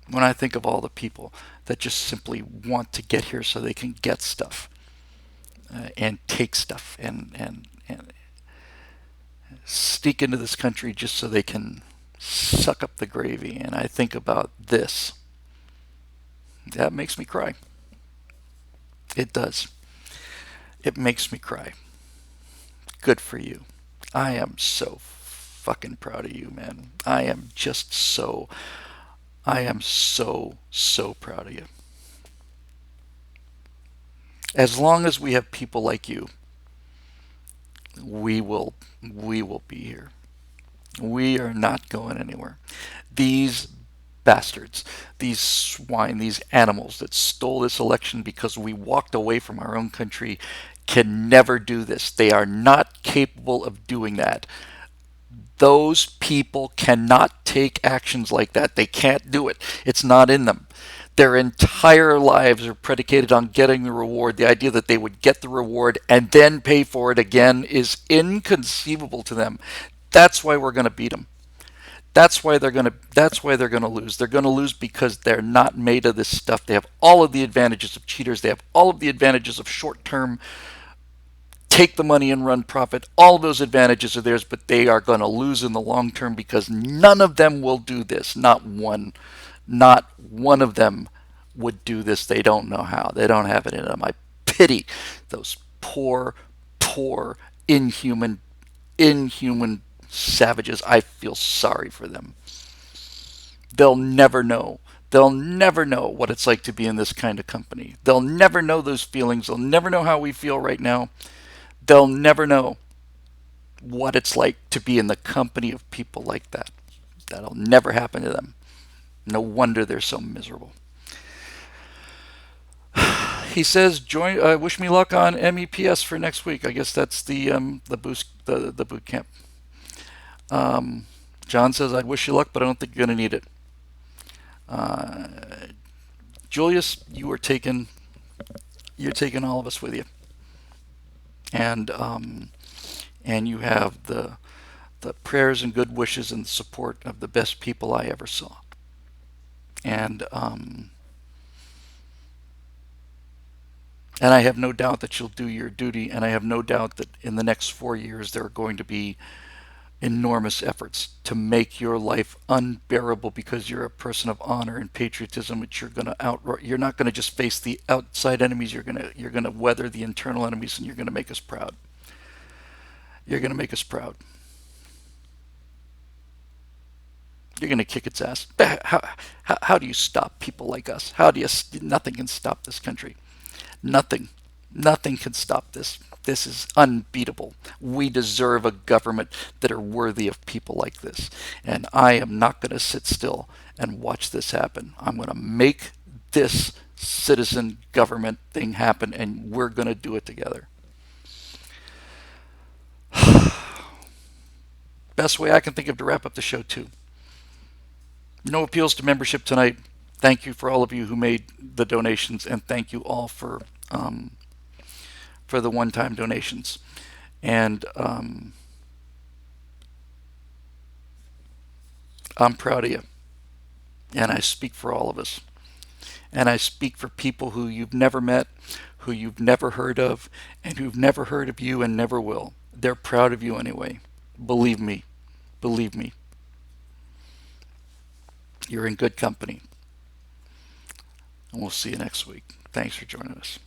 When I think of all the people that just simply want to get here so they can get stuff and take stuff and sneak into this country just so they can suck up the gravy, and I think about this, that makes me cry. It does. It makes me cry. Good for you. I am so fucking proud of you, man. I am so proud of you. As long as we have people like you We will we will be here. We are not going anywhere. These bastards, these swine, these animals that stole this election because we walked away from our own country can never do this. They are not capable of doing that. Those people cannot take actions like that. They can't do it. It's not in them. Their entire lives are predicated on getting the reward. The idea that they would get the reward and then pay for it again is inconceivable to them. That's why we're going to beat them. That's why they're going to lose. They're going to lose because they're not made of this stuff. They have all of the advantages of cheaters. They have all of the advantages of short-term take the money and run profit. All of those advantages are theirs, but they are going to lose in the long term because none of them will do this. Not one. Not one of them would do this. They don't know how. They don't have it in them. I pity those poor, poor, inhuman savages. I feel sorry for them. They'll never know. They'll never know what it's like to be in this kind of company. They'll never know those feelings. They'll never know how we feel right now. They'll never know what it's like to be in the company of people like that. That'll never happen to them. No wonder they're so miserable. He says, "Join. Wish me luck on MEPS for next week." I guess that's the boost the boot camp. John says, "I'd wish you luck, but I don't think you're going to need it." Uh, Julius, you're taking all of us with you, and you have the prayers and good wishes and support of the best people I ever saw. And I have no doubt that you'll do your duty, and I have no doubt that in the next 4 years there are going to be enormous efforts to make your life unbearable because you're a person of honor and patriotism, which you're not going to just face the outside enemies, you're going to weather the internal enemies, and you're going to make us proud. You're going to make us proud. You're going to kick its ass. How do you stop people like us? Nothing can stop this country. Nothing. Nothing can stop this. This is unbeatable. We deserve a government that are worthy of people like this. And I am not going to sit still and watch this happen. I'm going to make this citizen government thing happen, and we're going to do it together. Best way I can think of to wrap up the show, too. No appeals to membership tonight. Thank you for all of you who made the donations, and thank you all for the one-time donations. And I'm proud of you. And I speak for all of us. And I speak for people who you've never met, who you've never heard of, and who've never heard of you and never will. They're proud of you anyway. Believe me. Believe me. You're in good company. And we'll see you next week. Thanks for joining us.